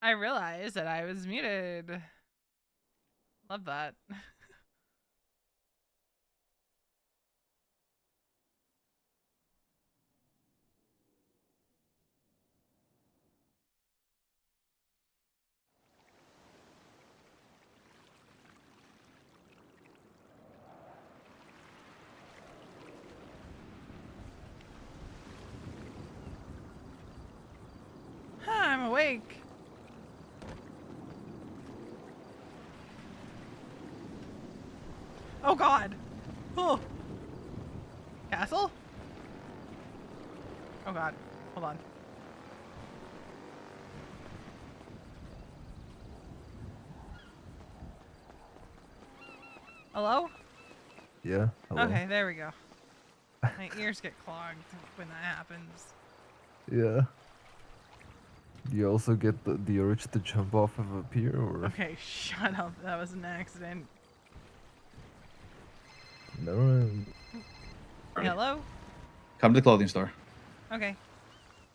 I realized that I was muted. Love that. I'm awake. Oh god. Oh. Castle? Oh god. Hold on. Hello? Yeah, hello. Okay, there we go. My ears get clogged when that happens. Yeah. Do you also get the urge to jump off of a pier, or? Okay, shut up. That was an accident. No. Hello? Come to the clothing store. Okay.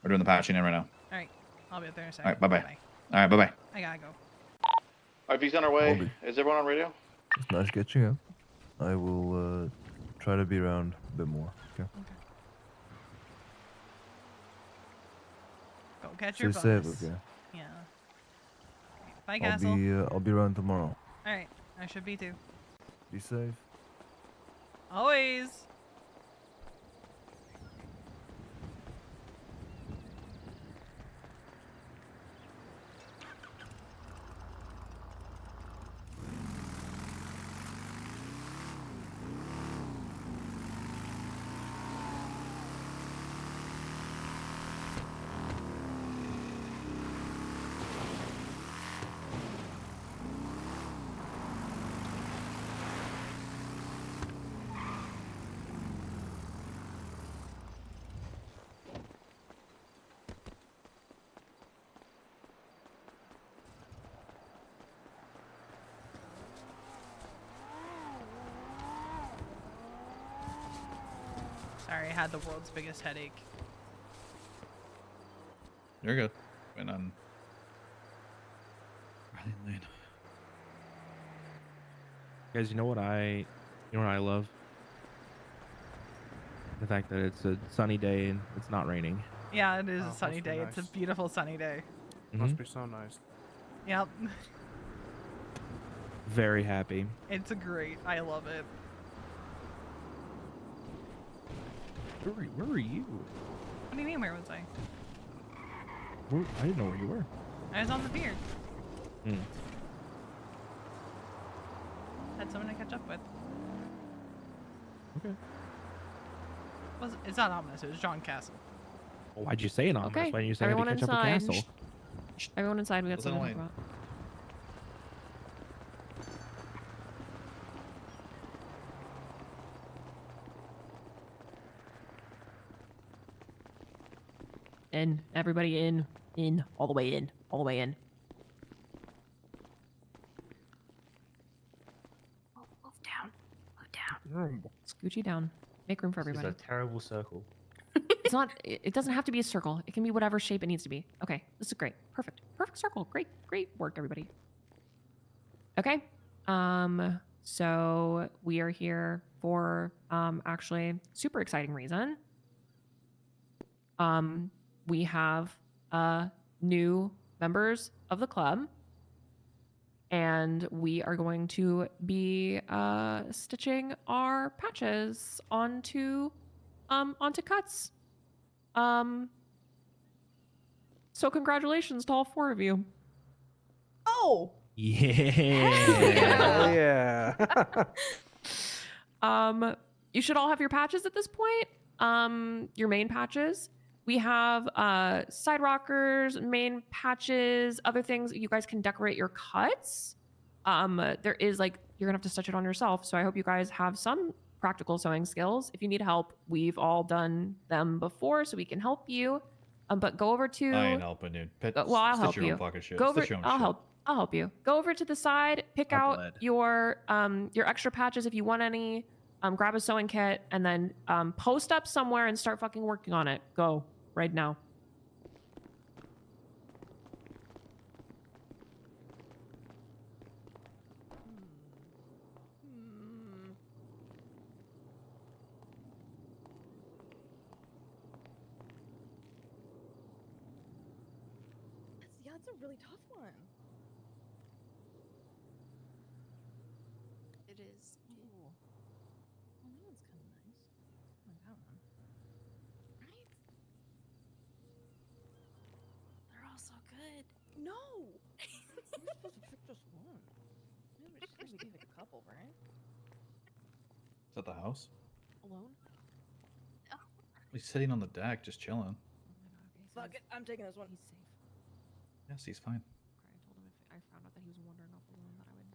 We're doing the patching in right now. Alright. I'll be up there in a second. All right, bye-bye. Bye. All right, bye-bye. I gotta go. RV's on our way. Bobby. Is everyone on radio? It's nice catching up. I will try to be around a bit more. Okay. Go catch Stay your safe, bus. okay? Yeah. Bye, Castle. I'll be around tomorrow. Alright. I should be too. Be safe. Always. Sorry, I had the world's biggest headache. You're good. Went on Riley Lane. Guys, you know what I love? The fact that it's a sunny day and it's not raining. Yeah, it is a must sunny be day. nice. It's a beautiful sunny day. Must be so nice. Yep. Very happy. It's great. I love it. Where were you? What do you mean, where was I? I didn't know where you were. I was on the pier. Hmm. Had someone to catch up with. Okay. It's not ominous. It was John Castle. Well, why'd you say it on? Okay, Why didn't you say everyone to catch up with inside. Castle? Everyone inside, we got Listen, something to Elaine. talk about. In, everybody in, all the way in, all the way in. Move down. Scoochie down. Make room for everybody. This is a terrible circle. It's not, it doesn't have to be a circle. It can be whatever shape it needs to be. Okay, this is great. Perfect. Perfect circle. Great work, everybody. Okay. So we are here for actually super exciting reason. We have new members of the club, and we are going to be stitching our patches onto cuts. So congratulations to all 4 of you. Oh! Yeah. Yeah. You should all have your patches at this point. Your main patches. We have side rockers, main patches, other things. You guys can decorate your cuts. There is you're gonna have to stitch it on yourself. So I hope you guys have some practical sewing skills. If you need help, we've all done them before, so we can help you. But go over to. I ain't helping, dude. Well, I'll help your you. Own fucking shit. Go over. Stitch your own I'll shit. help. I'll help you. Go over to the side, pick I out bled. your extra patches if you want any. Grab a sewing kit and then post up somewhere and start fucking working on it. Go right now. That's a really tough one. It is. Ooh. Well, that one's kind of nice. I like that one. Right? They're all so good. No! You're supposed to pick just one. Maybe we should do like a couple, right? Is that the house? Alone? He's sitting on the deck, just chilling. Oh my god, okay. So Fuck it, I'm taking this one. he's safe. Yes, he's fine. Okay, I told him if I found out that he was wandering off alone that I would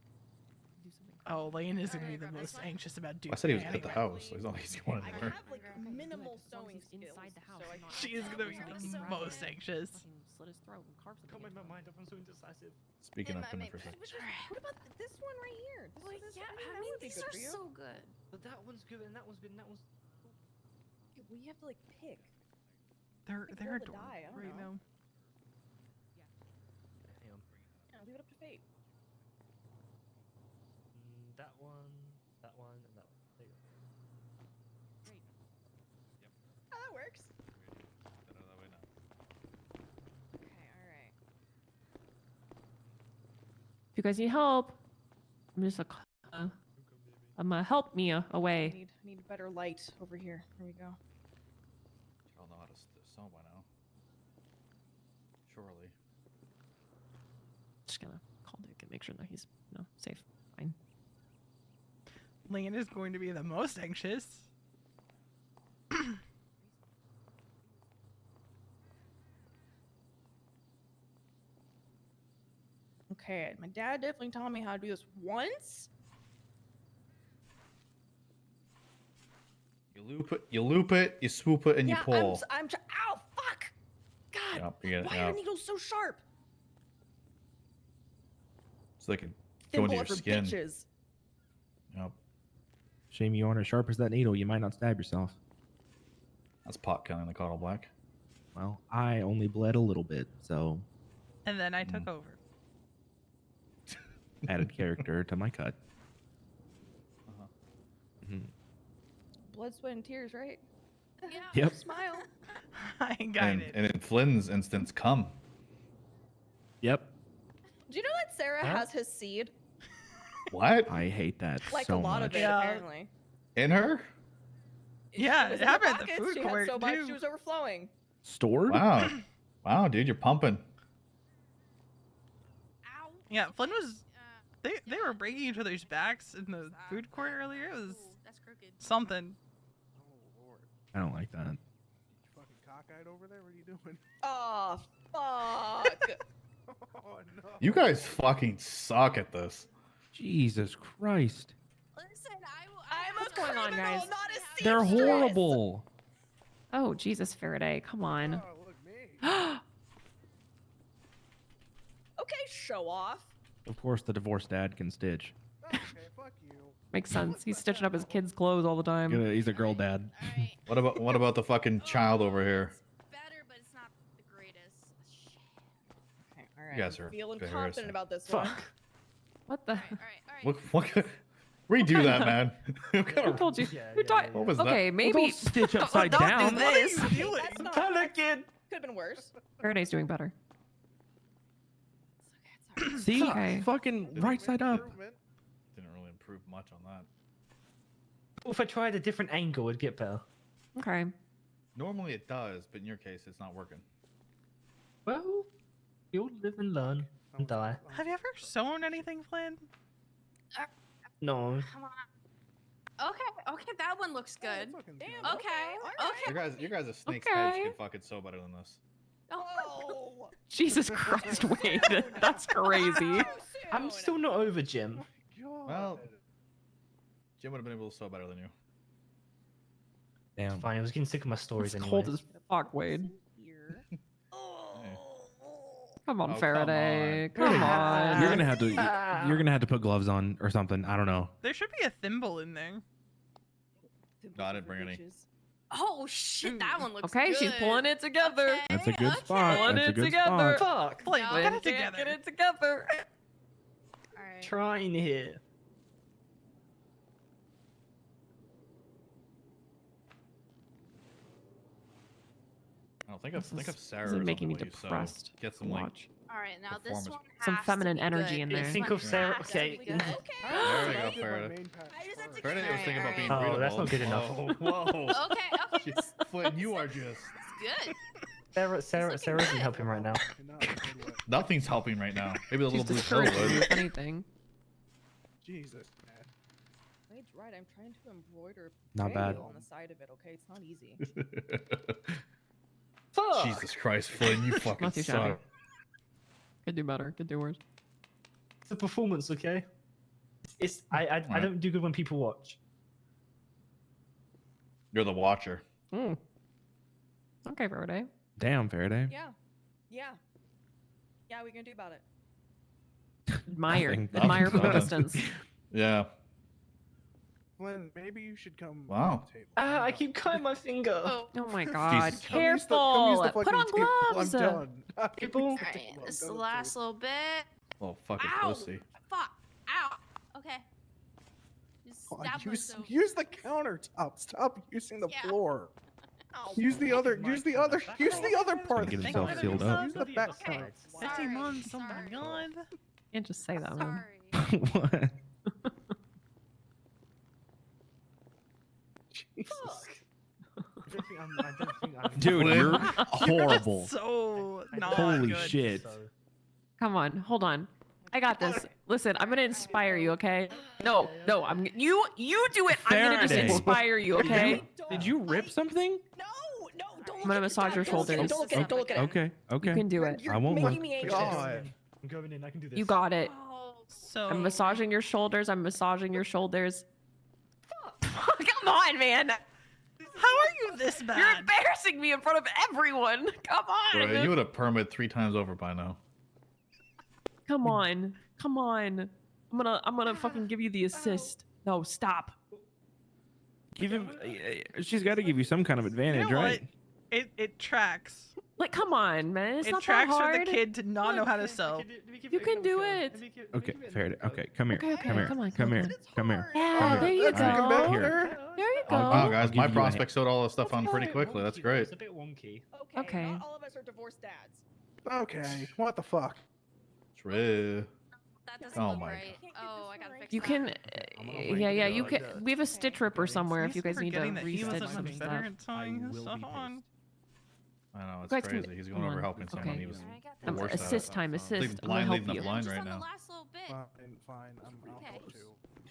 do something. Oh, Lane is gonna be Alright, the grab most this one. anxious about doing I said he was that at the anyway. house, so he's not he's going I anywhere. have like Okay, do it, minimal as long as sewing he's inside skills, the house, so I not She is can't gonna be help the myself. most anxious. Fucking slit his throat and carve something. Can't make into my him. mind up. I'm so indecisive. Speaking Yeah, up, come in my- for a second. What about this one right here? Well, This yeah, I I mean, that mean, would be these good are for you. so good. But that one's good, and that one's good, and that one's. Yeah, well, you have to like pick. They're Like, they're roll the adorable die, I don't right know. now. Hang on. Yeah, leave it up to fate. That one, and that one. There you go. Oh, that works. Okay, alright. If you guys need help, I'm just I'm gonna help Mia I away. need better light over here. Here we go. Y'all know how to sew by now. Surely. Just gonna call Dick and make sure that he's safe, fine. Lane is going to be the most anxious. Okay, my dad definitely taught me how to do this once. You loop it, you swoop it, and you yeah, pull. Ow, fuck! God, Yep, you get it, why are yep. needles so sharp? So they can go into Thimble your for skin. bitches. Yep. Shame you aren't as sharp as that needle. You might not stab yourself. That's pot killing the Cottle Black. Well, I only bled a little bit, so And then I took over. added character to my cut. Uh-huh. Mhm. Blood, sweat, and tears, right? Yeah. Yep. Smile. I got And, it. and in Flynn's instance, come. Yep. Do you know that Sarah Huh? has his seed? What? I hate that Like so a lot much. of it, Yeah. apparently. In her? Yeah, It was it in her happened at the pockets, food she court had so much, too. she was overflowing. Stored? Wow. Wow, dude, you're pumping. Ow. Yeah, Flynn was. Uh, They were breaking each other's backs in the food court earlier. It was Ooh, that's crooked. something. Oh lord. I don't like that. You fucking cockeyed over there? What are you doing? Oh, fuck. Oh no. You guys fucking suck at this. Jesus Christ. Listen, I'm a What's going on, criminal, guys? not a They're seamstress. horrible. Oh Jesus, Faraday, come on. Oh, look me. Okay, show off. Of course, the divorced dad can stitch. Okay, fuck you. Makes sense. He's stitching up his kids' clothes all the time. He's a girl dad. Alright. What about the fucking child over here? It's better, but it's not the greatest. Shit. Okay, all right. guys I'm are feeling very confident irritating. about this one. Fuck. What the? What redo that, man. What kind Who of- told you? Yeah, Who yeah, taught? yeah, What was that? Okay, maybe Don't stitch upside Don't do down. this. What are you Okay, doing? that's not Kinda kid. could have been worse. Faraday's doing better. It's okay, it's alright. See? Okay. Fucking right side up. Improvement. Didn't really improve much on that. If I tried a different angle, it'd get better. Okay. Normally it does, but in your case, it's not working. Well, you'll live and learn and die. Have you ever sewn anything, Flynn? No. Come on. Okay, that one looks Oh, good. fucking Damn, good. Okay, okay. Your guys' snake's heads Okay. can fucking sew better than this. Oh, Jesus Christ, Wade. That's crazy. too I'm soon. still not over Jim. God. Well, Jim would have been able to sew better than you. Damn. Fine, I was getting sick of my stories It's anyway. cold as fuck, Wade. Here. Come on, Oh, come Faraday. on. Come on. You're gonna have to. You're gonna have to put gloves on or something. I don't know. There should be a thimble in there. No, I didn't bring any. Oh shit, that one looks Okay, good. she's pulling it together. Okay, That's a good spot. Pulling That's a it good together. spot. Fuck. Flynn, No, get Flynn it Can't together. get it together. Alright. Trying here. I don't think of This is Sarah. or making me something when you sew. depressed Get to some like watch. All right, now this Performance. one Some has to feminine be energy good. in This there. Think one of Sarah- has to okay. be good. There we go, I did my Faraday. main patch I just have to first. Faraday was thinking about being Oh, breedable. that's not good enough. Whoa. Okay. Jeez, Flynn, you are just. It's good. Sarah looking isn't good. helping right now. Not in a good way. Nothing's helping right now. Maybe the She's little blue pill discouraging you, would. if anything. Jesus, man. Wade's right. I'm trying to embroider Not bad. on the side of it. Okay, it's not easy. Fuck! Jesus Christ, Flynn, you fucking Not too shabby. suck. Could do better. Could do worse. It's a performance, okay? It's I Alright. don't do good when people watch. You're the watcher. Mm. Okay, Faraday. Damn, Faraday. Yeah. Yeah. Yeah, we can do about it. Admire. Nothing. Admire from a Nothing. distance. Yeah. Flynn, maybe you should come Wow. to the table. Ah, I keep cutting my finger. Oh. Oh my god. Jesus. Come use the- come use Careful. the Put fucking on table. gloves. I'm done. People- All right, this is the last little bit. Oh, fucking Ow! pussy. Fuck. Ow. Okay. Just Oh, stab use, myself. use the countertop. Stop using the Yeah. floor. Ow. Use the other. Use the other. Use the other part. Get Thank himself you. sealed up. Use the back Okay. part. 50 Sorry, months, oh my sorry. god. Can't just say that, man. Sorry. What? Jesus. I don't think I'm Dude, Flynn. you're horrible. So not Holy good. shit. Come on, hold on. I got this. Listen, I'm gonna inspire you, okay? No, I'm you do it. I'm gonna just Faraday. inspire you, okay? Did you rip something? No, don't I'm gonna massage your shoulders. Don't look at it. Don't look at it. Okay, okay. You can do it. You're I won't making look. me anxious. God. I'm going in. I can do this. You got it. Oh, So I'm massaging your shoulders. I'm massaging your shoulders. Come on, man. how are you this bad? You're embarrassing me in front of everyone. Come on. Bro, you would have permit 3 times over by now. Come on. Come on. I'm gonna fucking give you the assist. No, stop. Give him. She's got to give you some kind of advantage, You know right? what? It tracks. Like, come on, man. It's It not tracks that for hard. the kid to not know how to sew. You can do it. Okay, Faraday. Okay, come here. Okay, okay, come here. come on, Come here. But it's Come here. hard. Yeah, Come there here. you That's All even go. better. Here. There you I'll- go. Wow, I'll guys, give my you a prospect sewed all this stuff on It's pretty a bit quickly. That's wonky, great. It's a bit wonky. Okay. Okay. Not all of us are divorced dads. Okay. What the fuck? True. that doesn't Oh look my right. God. Oh, I gotta fix You that. can, yeah, you can. God. We have a stitch ripper somewhere if you guys need to Forgetting that he restitch wasn't some much stuff. better at sewing his will stuff be on. I know, it's guys can- crazy. He's going come over on. helping someone. Okay. He was I got the that. worst at it. Assist time, Like assist. I'm gonna blind help leading the you. blind Just right on the now. last little bit. Fine. I'll Okay. help too.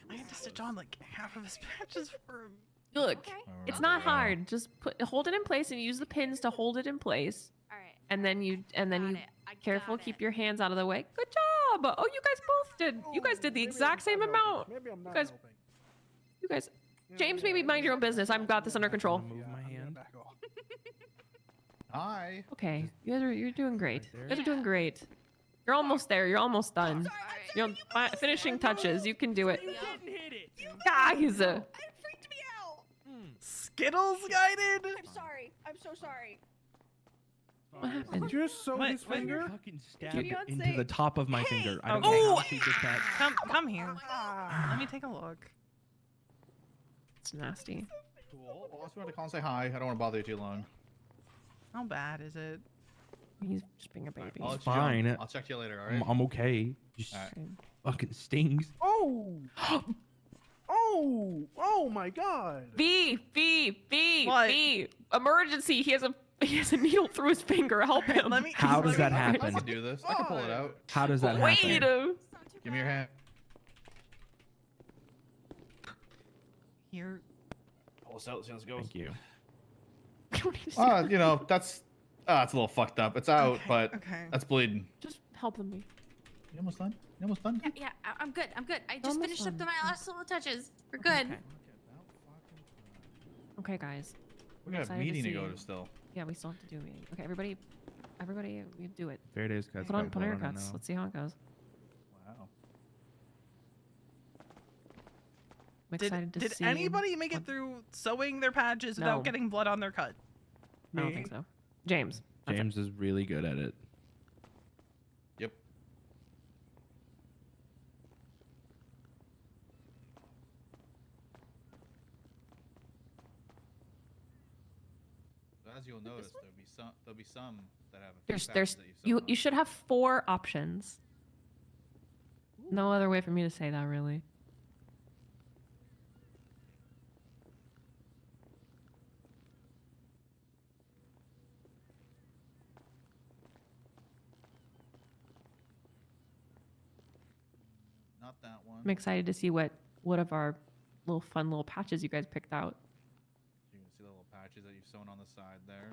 I had to stitch on like half of his patches for him. Look, Okay. it's not hard. Just hold it in place and use the pins to hold it in place. All right. And then you Got it. I careful, got keep it. your hands out of the way. Good job. Oh, you guys both did. You guys did the Maybe exact I'm same not helping. amount. Maybe I'm not guys- helping. You guys, Yeah, James, yeah, maybe mind your own business. I've got this under control. Move my I'm gonna hand. back off. Hi. Okay, you're doing great. there. You guys are doing great. You're almost there. You're almost done. All right. You know, finishing touches. You can do it. Yeah. hit it. Guys, It freaked me out. Skittles guided. I'm sorry. I'm so sorry. what happened? Did you just sew What- his what- finger? Fucking stabbed Beyonce. into the top of my finger. I don't Okay. know how she did that. Come here. Let me take a look. It's nasty. Cool. Well, I just wanted to call and say hi. I don't want to bother you too long. How bad is it? He's just being a baby. I'll let you Fine. jump. I'll check to you later, alright? I'm okay. Just Alright. fucking stings. Oh! Oh my god! V. What? Emergency. He has a needle through his finger. Help him. Let me. How does that I happen? can do this. I can pull it out. How does that Wait. happen? Give me your hand. Here. Pull this out. Let's go. Thank you. You know, that's it's a little fucked up. It's out, Okay, but okay. that's bleeding. Just help him. You almost done? You almost done? Yeah, I'm good. I'm good. I just Almost finished up done. my last little touches. We're good. Okay, guys. We got a excited to meeting to see go you. to still. Yeah, we still have to do a meeting. Okay, everybody, you do it. Faraday's cuts. Put on got your blood on it cuts. now. Let's see how it goes. Wow. I'm excited to Did see. anybody make it what- through sewing their patches No. without getting blood on their cut? I don't think so. James. that's it. James is really good at it. Yep. as you'll notice, there'll be some that have a few There's patches that you've you sewn you on. should have 4 options. No other way for me to say that, really. Not that one. I'm excited to see what of our little fun little patches you guys picked out. You can see the little patches that you've sewn on the side there.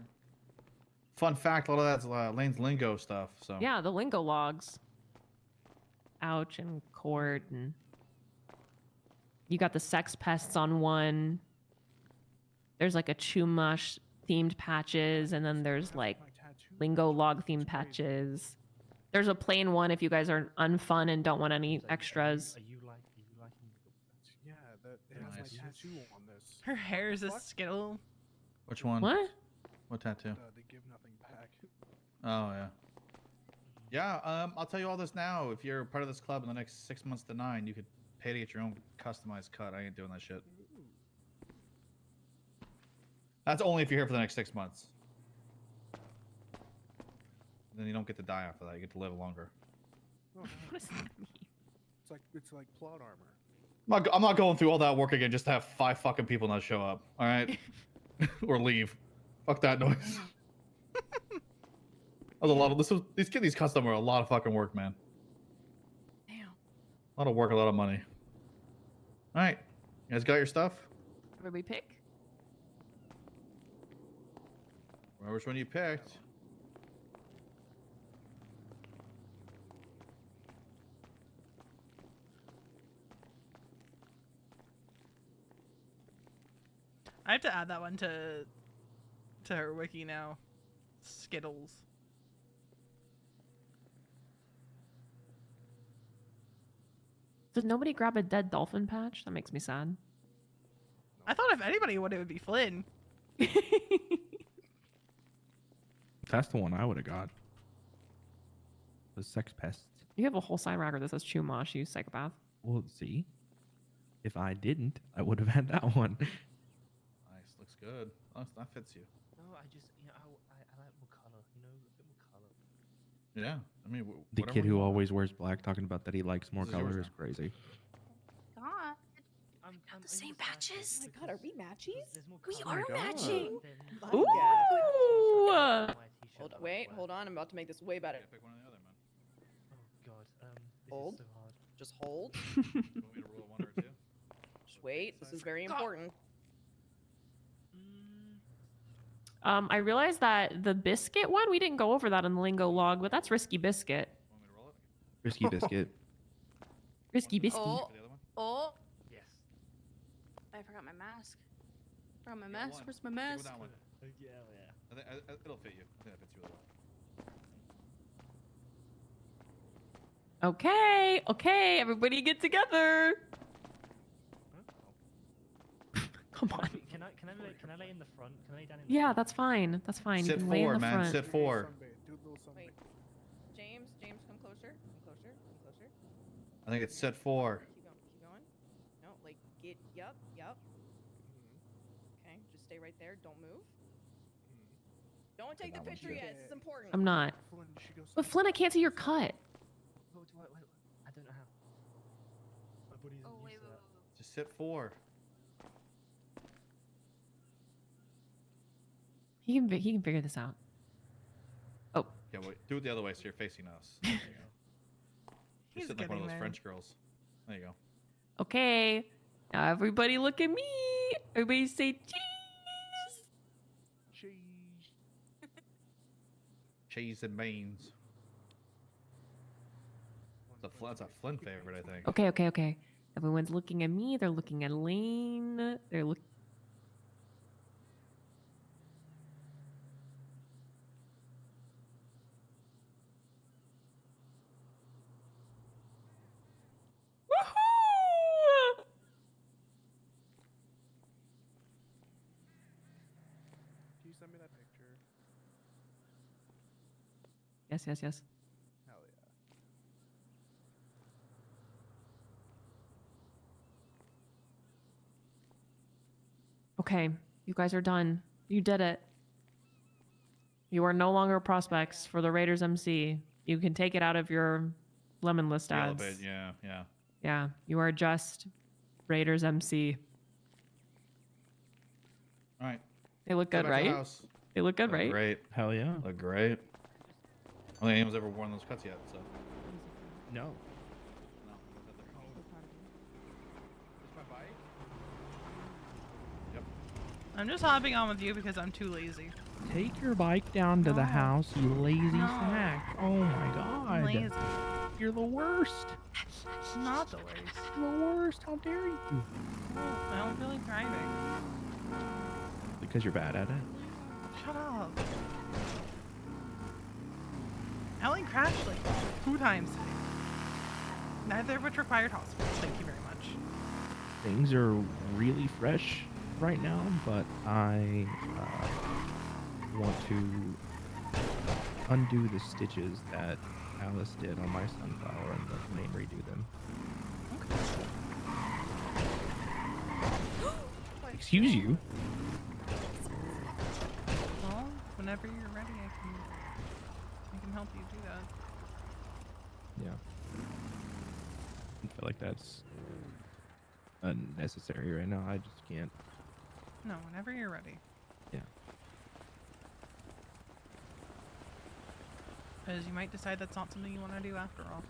Fun fact: a lot of that's Lane's lingo stuff. So Yeah, the lingo logs. Ouch and court, and you got the sex pests on one. There's like a Chumash themed patches, and then there's like My tattoo. lingo log themed It's crazy. patches. There's a plain one if you guys are unfun and don't want any So extras. Are you liking the Yeah, that it has Nice. my tattoo on this. Her hair is a Fuck. skittle. which one? What? What tattoo? They give nothing back. Oh yeah. Yeah. I'll tell you all this now. If you're part of this club in the next 6 months to 9, you could pay to get your own customized cut. I ain't doing that shit. That's only if you're here for the next 6 months. Then you don't get to die after that. You get to live longer. Oh, What does that mean? it's like plot armor. I'm not going through all that work again just to have 5 fucking people not show up. All right, or leave. Fuck that noise. That was a lot of these custom are a lot of fucking work, man. Damn. A lot of work, a lot of money. All right, you guys got your stuff? Everybody pick? Which one you picked? I have to add that one to her wiki now. Skittles. Did nobody grab a dead dolphin patch? That makes me sad. I thought if anybody would, it would be Flynn. That's the one I would have got. The sex pests. You have a whole side racker that says Chumash, you psychopath. Well, see, if I didn't, I would have had that one. Nice, looks good. That fits you. No, I just I like more color. You know, a bit more color. Yeah, I mean, The whatever kid you who want. always wears black, talking about that he likes more This is yours color, is now. crazy. God. I'm the same patches? Oh my god, are we matchies? There's more We colour are in it matching. than- My Ooh! God. My t-shirt Hold that on, I wait, wear. hold on. I'm about to make this way better. Yeah, pick one or the other, man. Oh god, this Hold. is so hard. Just hold. You want me to roll one or two? Just wait. This is very important. I realized that the biscuit one, we didn't go over that in the lingo log, but that's risky biscuit. Want me to roll it? Risky biscuit. Risky biscuit. Oh, For the other one? oh. Yes. I forgot my mask. Forgot my Get mask. one. Where's my Stick with mask? that one. Yeah, yeah. I think it'll fit you. I think that fits you really well. Okay, everybody get together. Come on. Can I lay in the front? Can I lay down in the Yeah, front? that's fine. That's fine. Sit you can lay in 4, the man. front. Sit 4. Do a little sunbathe. Wait. James, come closer. Come closer. Come closer. I think it's set 4. Keep going. Keep going. No, like get. Yup. Yup. Okay, just stay right there. Don't move. Don't take the that one's picture good. yet. This is important. I'm not. Flynn, you should go But Flynn, I can't see your cut. Wait, I don't know how. My body isn't Oh, wait, used wait, to wait, that. wait. Just sit 4. He can figure this out. Oh, Yeah, wait. Do it the other way so you're facing us. There you go. You're He's sitting like one of getting those there. French girls. There you go. okay. Now everybody look at me. Everybody say cheese. cheese. Cheese and beans. That's a Flynn favorite, I think. Okay. Everyone's looking at me. They're looking at Lane. They're looking. Woohoo! Can you send me that picture? Yes. Hell yeah. Okay, you guys are done. You did it. You are no longer prospects for the Raiders MC. You can take it out of your lemon list Yellow ads. page, yeah, yeah. Yeah, you are just Raiders MC. All right. They look Go good, back to the right? house. They look good, Look right? great. Hell yeah. Look great. I don't think anyone's ever worn those cuts yet, so. No. No. Is my bike? Yep. I'm just hopping on with you because I'm too lazy. Take your bike down to the No. house, you lazy No. sack. Oh my god. I'm lazy. You're the worst. Not the worst. You're the worst. How dare you? I don't feel like driving. Because you're bad at it. Shut up. Ellie crashed like 2 times today. Neither of which required hospital. Thank you very much. Things are really fresh right now, but I want to undo the stitches that Alice did on my sunflower and let Lane redo them. Excuse you. Well, whenever you're ready, I can help you do that. Yeah. I feel like that's unnecessary right now. I just can't. No, whenever you're ready. Yeah. Because you might decide that's not something you want to do after all.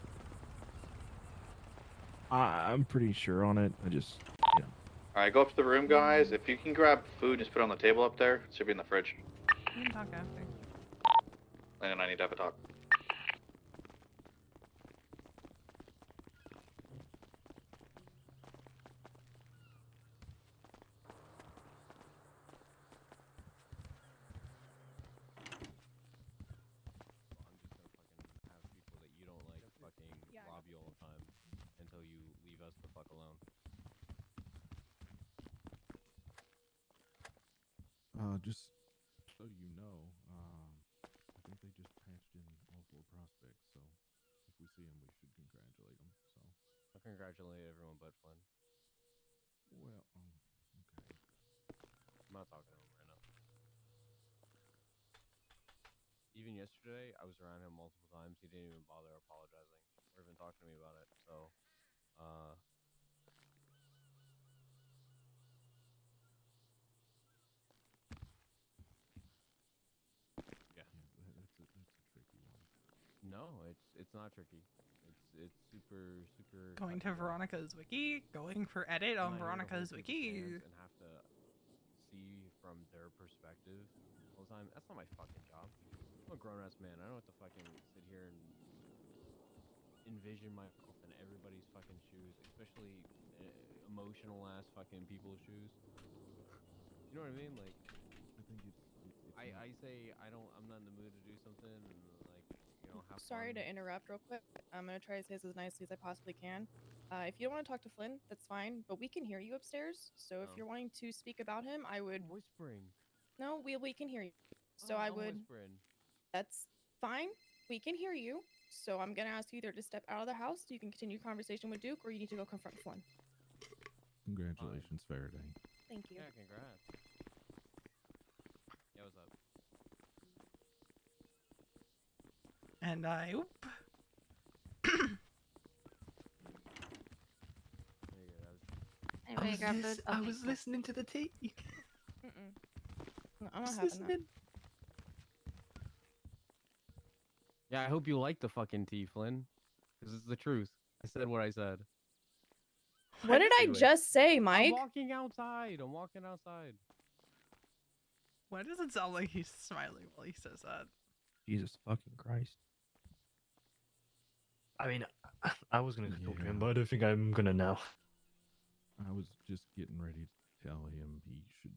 I'm pretty sure on it. I just, you know. All right, go up to the room, guys. If you can grab food, just put it on the table up there. It should be in the fridge. You can talk after. Lane and I need to have a talk. Rob you all the time until you leave us the fuck alone. Just so you know, I think they just patched in all 4 prospects, so if we see them, we should congratulate them. So I'll congratulate everyone but Flynn. well, okay. I'm not talking to him right now. Even yesterday, I was around him multiple times. He didn't even bother apologizing or even talking to me about it. So, yeah. That's a tricky one. No, it's not tricky. It's super Going to touchy, though. Veronica's wiki, going for edit I'm on not here to Veronica's hold people's wiki. hands and have to see from their perspective all the time. That's not my fucking job. I'm a grown-ass man. I don't have to fucking sit here and envision myself in everybody's fucking shoes, especially emotional-ass fucking people's shoes. You know what I mean? Like, I think it's I say I'm not in the mood to do something, and like, you know, have Sorry fun. to interrupt real quick. I'm gonna try to say this as nicely as I possibly can. If you don't want to talk to Flynn, that's fine, but we can hear you upstairs. So if Oh. you're wanting to speak about him, I would. I'm whispering. No, we can hear you. So Oh, I I'm would. whispering. That's fine. We can hear you. So I'm gonna ask you either to step out of the house so you can continue conversation with Duke, or you need to go confront Flynn. congratulations, Faraday. Thank you. Yeah, congrats. Yeah, what's up? And I. Oop. Anyway, grab the. I Okay, was cool. listening to the tea. No, I'm not Just having that. listening. Yeah, I hope you like the fucking tea, Flynn. Because it's the truth. I said what I said. What did I Anyway, just say, I'm Mike? walking outside. I'm walking outside. Why does it sound like he's smiling while he says that? Jesus fucking Christ. I mean, I was gonna talk to Yeah. him, but I don't think I'm gonna now. I was just getting ready to tell him he should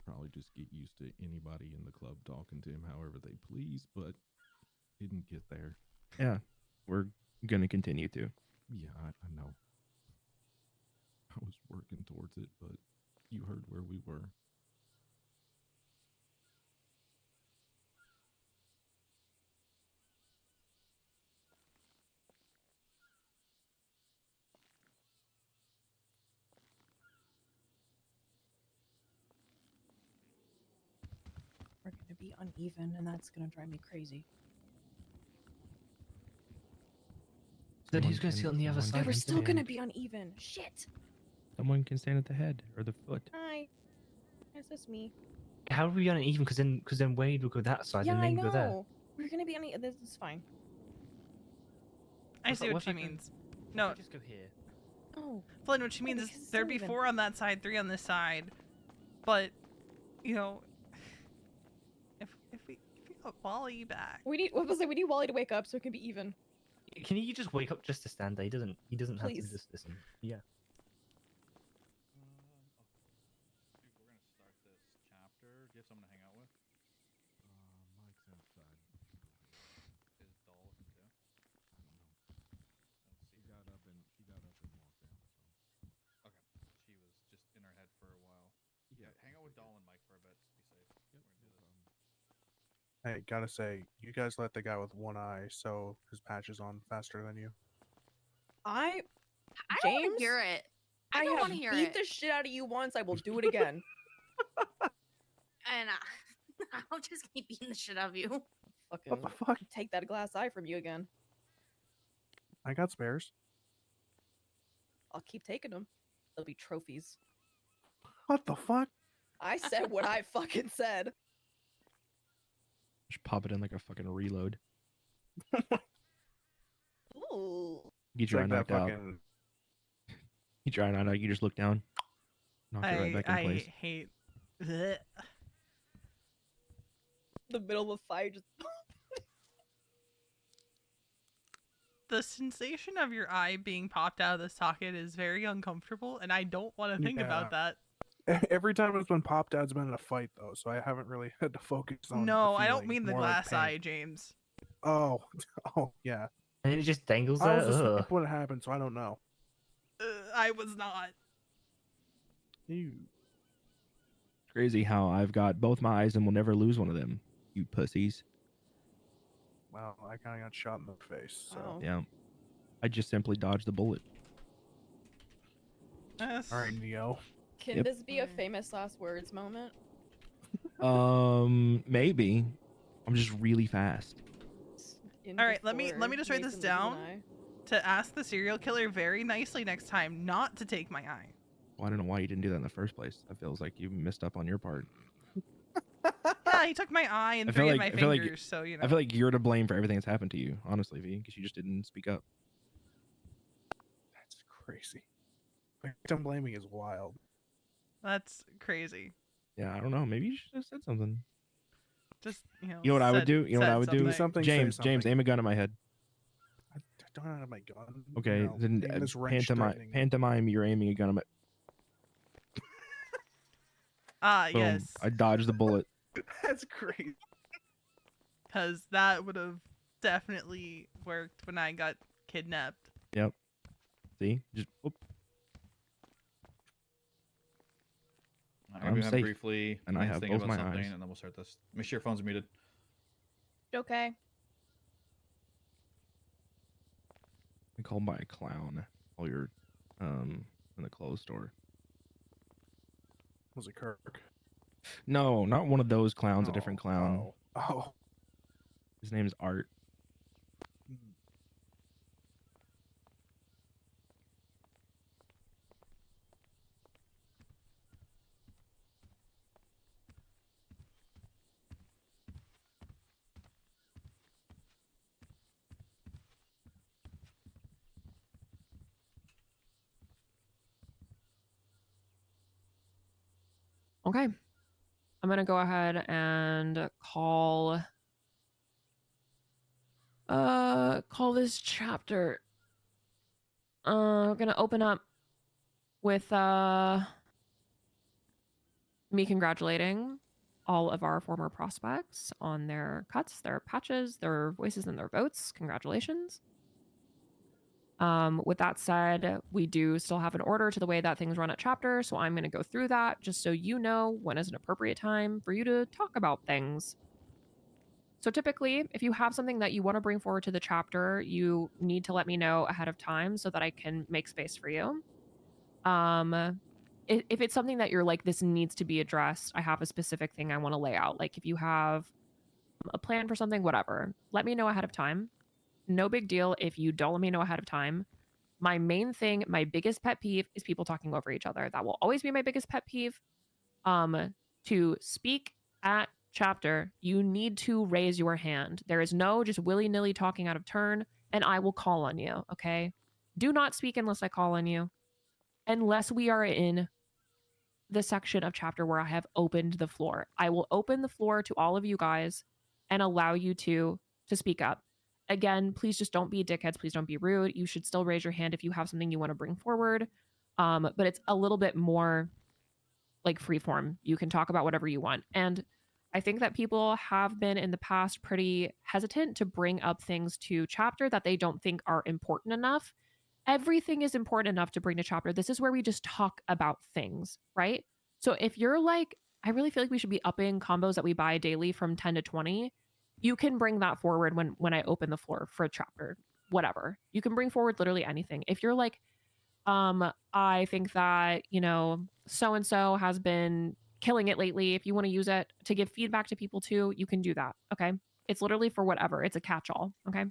probably just get used to anybody in the club talking to him however they please, but didn't get there. Yeah, we're gonna continue to. Yeah, I know. I was working towards it, but you heard where we were. We're gonna be uneven, and that's gonna drive me crazy. Then Someone who's gonna can- sit on the other someone side? They were can still gonna stand- be uneven. Shit. Someone can stand at the head or the foot. Hi. It's just me. How are we uneven? Because then Wade will go that side, Yeah, and I then go there. know. We're gonna be uneven. This is fine. I see what she if I go- means. if No, I just go here. Oh. Flynn, what she means because is it's there'd still be even. 4 on that side, 3 on this side. But, you know, if we got Wally back. We need. What was it? We need Wally to wake up so it can be even. Can you just wake up just to stand there? He doesn't have to Please. just listen. Yeah. Dude, we're gonna start this chapter. Do you have someone to hang out with? Mike's outside. Is Doll with him too? I don't know. Let's see. She got up and walked out. So Okay. She was just in her head for a while. Yeah, hang out with Doll and Mike for a bit. Just be safe. yep, We're no gonna do this. problem. Hey, gotta say, you guys let the guy with one eye sew his patches on faster than you. I I don't want James? to hear it. I don't have want to hear beat it. the shit out of you once. I will do it again. And I'll just keep beating the shit out of you. Fucking What the fuck? take that glass eye from you again. I got spares. I'll keep taking them. They'll be trophies. What the fuck? I said what I fucking said. Just pop it in like a fucking reload. Ooh. Get It's your eye like that knocked out. fucking. Get your eye knocked out. You just look down. Knock it right back in I place. hate. Blech. The middle of the fire just. The sensation of your eye being popped out of the socket is very uncomfortable, and I don't want to think about that. Every time it's been popped out, it's been in a fight though, so I haven't really had to focus on. No, the I don't feeling, mean the more like glass pain. eye, James. Oh, oh yeah. And it just dangles I there. was asleep Ugh. when it happened, so I don't know. I was not. You. It's crazy how I've got both my eyes and will never lose one of them. You pussies. Wow, I kind of got shot in the face. So. Wow. Yeah. I just simply dodged the bullet. Yes. All right, Neo. Can Yep. this be a famous last words moment? Maybe. I'm just really fast. All right, let me just write this down to ask the serial killer very nicely next time not to take my eye. Well, I don't know why you didn't do that in the first place. That feels like you messed up on your part. Yeah, he took my eye and I feel 3 of like- my I feel like- fingers, so you know. I feel like you're to blame for everything that's happened to you, honestly, V, because you just didn't speak up. That's crazy. Victim blaming is wild. That's crazy. Yeah, I don't know. Maybe you should have said something. Just You know what I would said- do? You know what said I would do? Do something, say James, something. aim a gun at my head. I don't have my gun. Okay, you know, then aim this wrench threatening. pantomime you're aiming a gun at my... Ah, Boom. yes. I dodged the bullet. That's crazy. Because that would have definitely worked when I got kidnapped. Yep. See? Just whoop. I'm I'm gonna safe, briefly and I have think both about my something, eyes. and then we'll start this. Make sure your phone's muted. Okay. I called by a clown while you're in the clothes store. Was it Kirk? No, not one of those clowns, a different clown. Oh. His name's Art. Okay. I'm going to go ahead and call this chapter. We're going to open up with me congratulating all of our former prospects on their cuts, their patches, their voices, and their votes. Congratulations. With that said, we do still have an order to the way that things run at chapter, so I'm going to go through that just so you know when is an appropriate time for you to talk about things. So typically, if you have something that you want to bring forward to the chapter, you need to let me know ahead of time so that I can make space for you. If it's something that you're like, this needs to be addressed, I have a specific thing I want to lay out. Like if you have a plan for something, whatever. Let me know ahead of time. No big deal if you don't let me know ahead of time. My main thing, my biggest pet peeve is people talking over each other. That will always be my biggest pet peeve. To speak at chapter, you need to raise your hand. There is no just willy-nilly talking out of turn, and I will call on you, okay? Do not speak unless I call on you. Unless we are in the section of chapter where I have opened the floor. I will open the floor to all of you guys and allow you to speak up. Again, please just don't be dickheads. Please don't be rude. You should still raise your hand if you have something you want to bring forward. But it's a little bit more like free form. You can talk about whatever you want. And I think that people have been in the past pretty hesitant to bring up things to chapter that they don't think are important enough. Everything is important enough to bring to chapter. This is where we just talk about things, right? So if you're like, I really feel like we should be upping combos that we buy daily from 10 to 20, you can bring that forward when I open the floor for a chapter, whatever. You can bring forward literally anything. If you're like, I think that, so and so has been killing it lately. If you want to use it to give feedback to people too, you can do that. Okay. It's literally for whatever. It's a catch-all. Okay.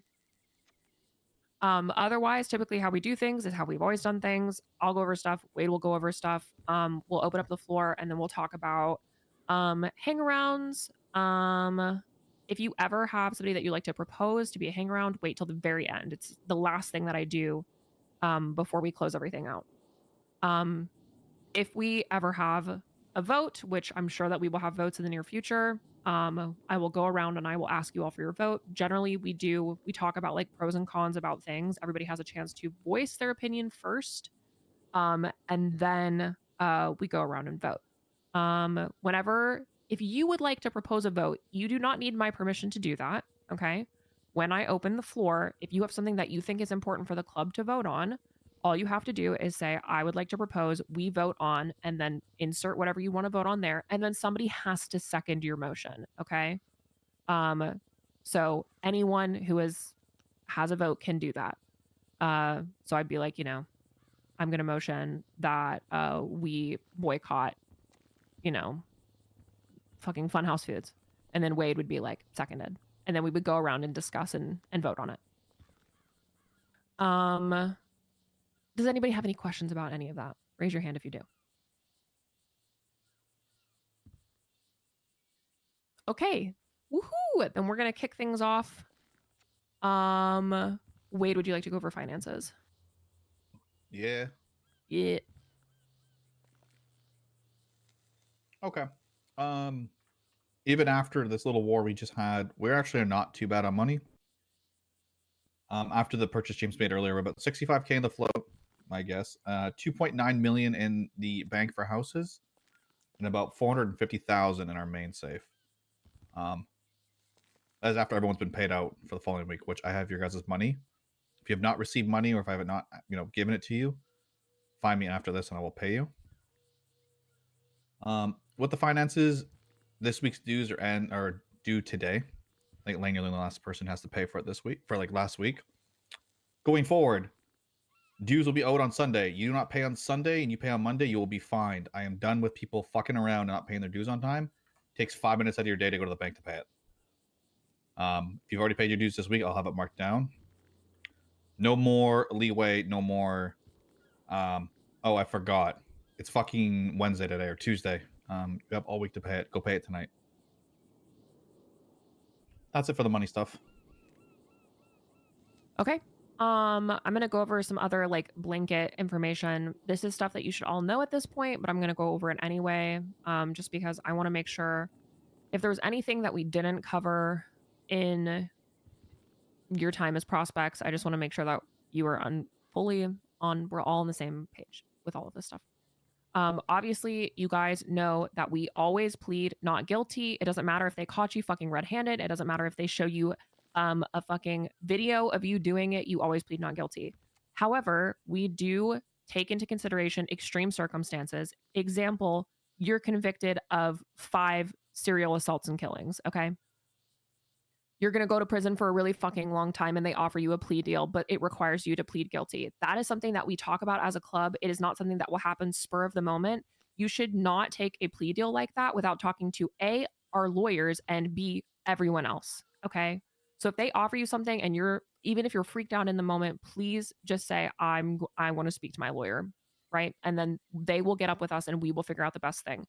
Otherwise, typically how we do things is how we've always done things. I'll go over stuff. Wade will go over stuff. We'll open up the floor and then we'll talk about hang-arounds. If you ever have somebody that you like to propose to be a hang-around, wait till the very end. It's the last thing that I do before we close everything out. If we ever have a vote, which I'm sure that we will have votes in the near future, I will go around and I will ask you all for your vote. Generally, we talk about like pros and cons about things. Everybody has a chance to voice their opinion first. And then we go around and vote. If you would like to propose a vote, you do not need my permission to do that. Okay. When I open the floor, if you have something that you think is important for the club to vote on, all you have to do is say, I would like to propose, we vote on, and then insert whatever you want to vote on there. And then somebody has to second your motion. Okay. So anyone who has a vote can do that. So I'd be like, I'm going to motion that we boycott, fucking Funhouse Foods. And then Wade would be like, seconded. And then we would go around and discuss and vote on it. Does anybody have any questions about any of that? Raise your hand if you do. Okay. Woohoo! Then we're going to kick things off. Wade, would you like to go over finances? Yeah. Yeah. Okay. Even after this little war we just had, we're actually not too bad on money. After the purchase James made earlier, we're about 65K in the float, I guess. 2.9 million in the bank for houses, and about 450,000 in our main safe. That is after everyone's been paid out for the following week, which I have your guys' money. If you have not received money, or if I have not, given it to you, find me after this and I will pay you. With the finances, this week's dues are due today. I think Lane, you're the last person who has to pay for it this week, for like last week. Going forward, dues will be owed on Sunday. You do not pay on Sunday and you pay on Monday, you will be fined. I am done with people fucking around and not paying their dues on time. It takes 5 minutes out of your day to go to the bank to pay it. If you've already paid your dues this week, I'll have it marked down. No more leeway, no more. Oh, I forgot. It's fucking Wednesday today or Tuesday. You have all week to pay it. Go pay it tonight. That's it for the money stuff. Okay. I'm going to go over some other like blanket information. This is stuff that you should all know at this point, but I'm going to go over it anyway. Just because I want to make sure if there's anything that we didn't cover in your time as prospects, I just want to make sure that you are we're all on the same page with all of this stuff. Obviously, you guys know that we always plead not guilty. It doesn't matter if they caught you fucking red-handed. It doesn't matter if they show you a fucking video of you doing it. You always plead not guilty. However, we do take into consideration extreme circumstances. Example, you're convicted of 5 serial assaults and killings, okay? You're going to go to prison for a really fucking long time and they offer you a plea deal, but it requires you to plead guilty. That is something that we talk about as a club. It is not something that will happen spur of the moment. You should not take a plea deal like that without talking to A, our lawyers, and B, everyone else. Okay. So if they offer you something and even if you're freaked out in the moment, please just say, I want to speak to my lawyer. Right. And then they will get up with us and we will figure out the best thing.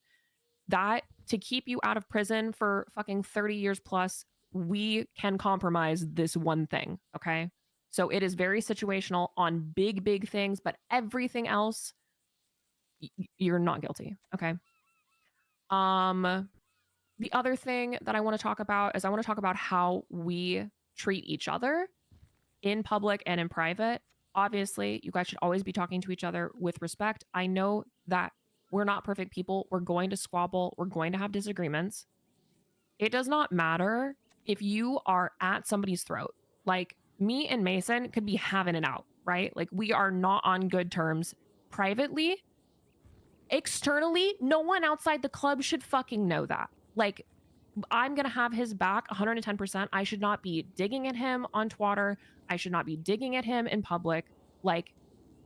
That to keep you out of prison for fucking 30 years plus, we can compromise this one thing. Okay. So it is very situational on big things, but everything else, you're not guilty. Okay. The other thing that I want to talk about is I want to talk about how we treat each other in public and in private. Obviously, you guys should always be talking to each other with respect. I know that we're not perfect people. We're going to squabble. We're going to have disagreements. It does not matter if you are at somebody's throat. Like me and Mason could be having it out, right? Like we are not on good terms privately. Externally, no one outside the club should fucking know that. Like, I'm going to have his back 110%. I should not be digging at him on Twitter. I should not be digging at him in public. Like,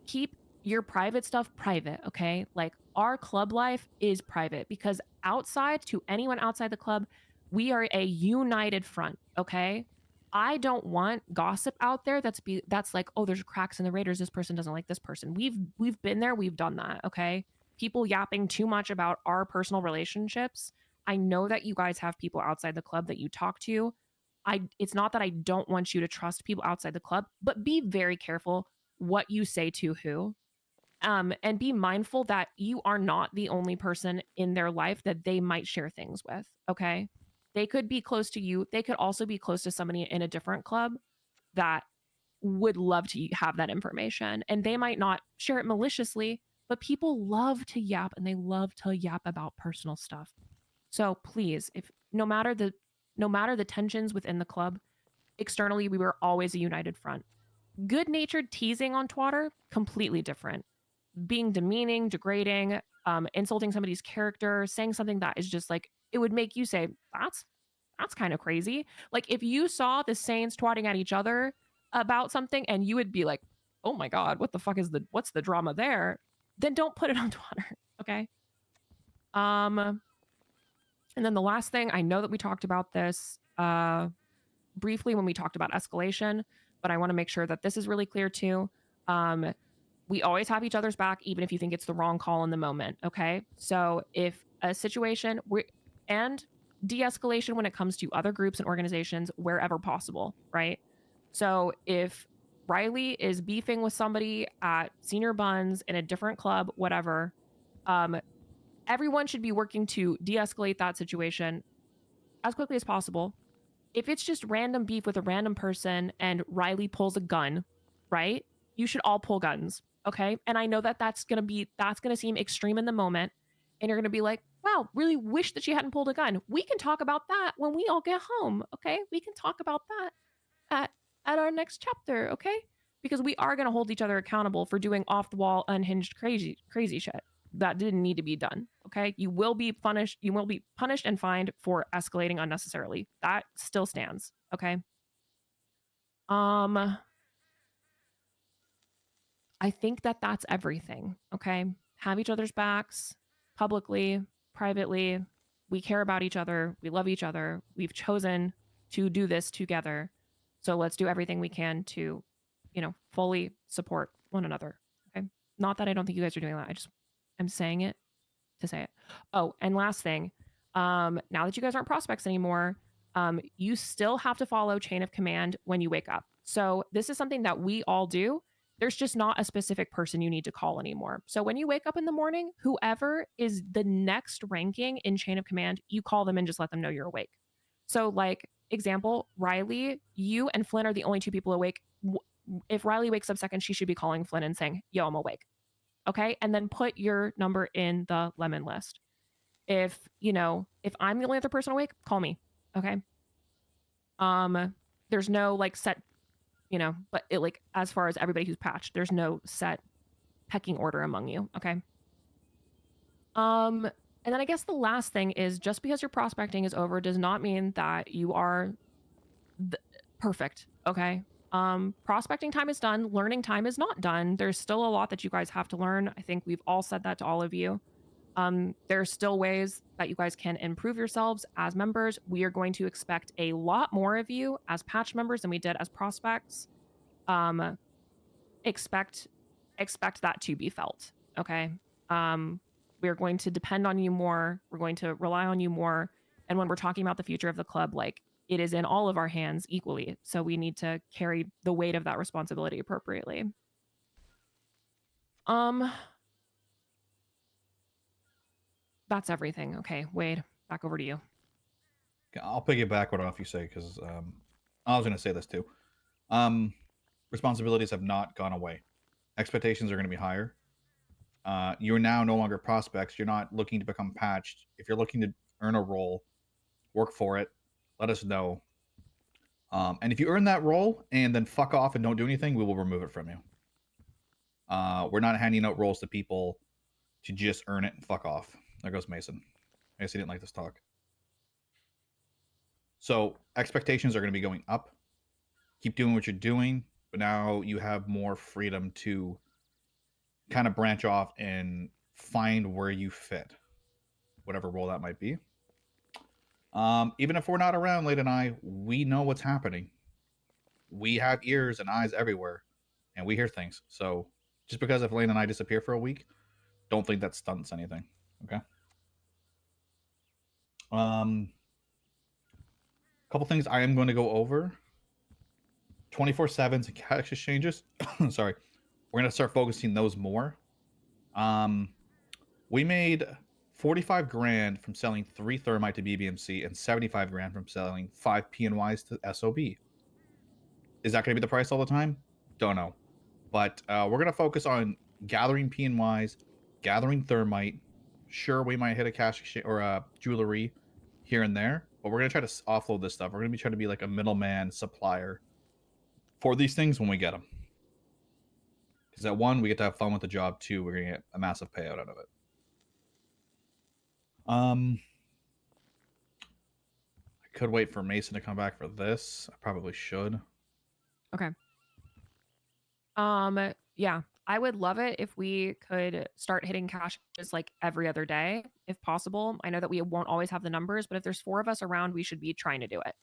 keep your private stuff private, okay? Like, our club life is private because to anyone outside the club, we are a united front, okay? I don't want gossip out there that's like, oh, there's cracks in the Raiders. This person doesn't like this person. We've been there. We've done that, okay? People yapping too much about our personal relationships. I know that you guys have people outside the club that you talk to. It's not that I don't want you to trust people outside the club, but be very careful what you say to who. And be mindful that you are not the only person in their life that they might share things with. Okay. They could be close to you. They could also be close to somebody in a different club that would love to have that information. And they might not share it maliciously, but people love to yap and they love to yap about personal stuff. So please, if no matter the tensions within the club, externally we were always a united front. Good-natured teasing on Twitter, completely different. Being demeaning, degrading, insulting somebody's character, saying something that is just like, it would make you say, that's kind of crazy. Like if you saw the Saints twatting at each other about something and you would be like, oh my God, what's the drama there? Then don't put it on Twitter, okay? And then the last thing, I know that we talked about this briefly when we talked about escalation, but I want to make sure that this is really clear too. We always have each other's back, even if you think it's the wrong call in the moment, okay? So if a situation, and de-escalation when it comes to other groups and organizations wherever possible, right? So if Riley is beefing with somebody at Senior Buns in a different club, whatever, everyone should be working to de-escalate that situation as quickly as possible. If it's just random beef with a random person and Riley pulls a gun, right? You should all pull guns, okay? And I know that that's gonna seem extreme in the moment, and you're gonna be like, wow, really wish that she hadn't pulled a gun. We can talk about that when we all get home, okay? We can talk about that at our next chapter, okay? Because we are gonna hold each other accountable for doing off-the-wall, unhinged, crazy shit that didn't need to be done, okay? You will be punished and fined for escalating unnecessarily. That still stands, okay? I think that that's everything, okay? Have each other's backs, publicly, privately. We care about each other. We love each other. We've chosen to do this together. So let's do everything we can to, fully support one another, okay? Not that I don't think you guys are doing that. I'm saying it to say it. Oh, and last thing, now that you guys aren't prospects anymore, you still have to follow chain of command when you wake up. So this is something that we all do. There's just not a specific person you need to call anymore. So when you wake up in the morning, whoever is the next ranking in chain of command, you call them and just let them know you're awake. So like example, Riley, you and Flynn are the only two people awake. If Riley wakes up second, she should be calling Flynn and saying, yo, I'm awake. Okay. And then put your number in the lemon list. If I'm the only other person awake, call me. Okay. There's no like set, but it like, as far as everybody who's patched, there's no set pecking order among you. Okay. And then I guess the last thing is just because your prospecting is over does not mean that you are perfect. Okay. Prospecting time is done. Learning time is not done. There's still a lot that you guys have to learn. I think we've all said that to all of you. There are still ways that you guys can improve yourselves as members. We are going to expect a lot more of you as patch members than we did as prospects. Expect that to be felt. Okay. We are going to depend on you more. We're going to rely on you more. And when we're talking about the future of the club, like, it is in all of our hands equally. So we need to carry the weight of that responsibility appropriately. That's everything. Okay, Wade, back over to you. I'll piggyback what off you say, because I was going to say this too. Responsibilities have not gone away. Expectations are going to be higher. You're now no longer prospects. You're not looking to become patched. If you're looking to earn a role, work for it. Let us know. And if you earn that role and then fuck off and don't do anything, we will remove it from you. We're not handing out roles to people to just earn it and fuck off. There goes Mason. I guess he didn't like this talk. So expectations are going to be going up. Keep doing what you're doing, but now you have more freedom to kind of branch off and find where you fit, whatever role that might be. Even if we're not around, Late and I, we know what's happening. We have ears and eyes everywhere, and we hear things. So just because if Lane and I disappear for a week, don't think that stunts anything. Okay. Couple things I am going to go over. 24/7s and cash exchanges. Sorry, we're going to start focusing those more. We made 45 grand from selling 3 thermite to BBMC and 75 grand from selling 5 PNYs to SOB. Is that going to be the price all the time? Don't know. But we're going to focus on gathering PNYs, gathering thermite. Sure, we might hit a cash exchange or a jewelry here and there, but we're going to try to offload this stuff. We're going to be trying to be like a middleman supplier for these things when we get them. Because at 1, we get to have fun with the job. 2, we're going to get a massive payout out of it. I could wait for Mason to come back for this. I probably should. Okay. Yeah, I would love it if we could start hitting cash just like every other day, if possible. I know that we won't always have the numbers, but if there's 4 of us around, we should be trying to do it.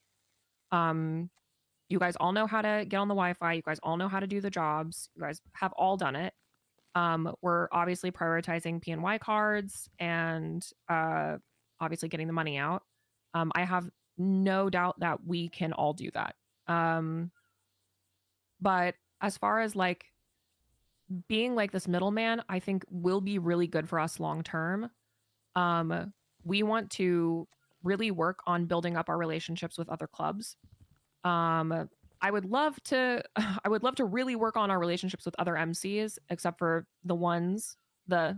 You guys all know how to get on the Wi-Fi. You guys all know how to do the jobs. You guys have all done it. We're obviously prioritizing PNY cards and obviously getting the money out. I have no doubt that we can all do that. But as far as like being like this middleman, I think will be really good for us long term. We want to really work on building up our relationships with other clubs. I would love to really work on our relationships with other MCs, except for the ones that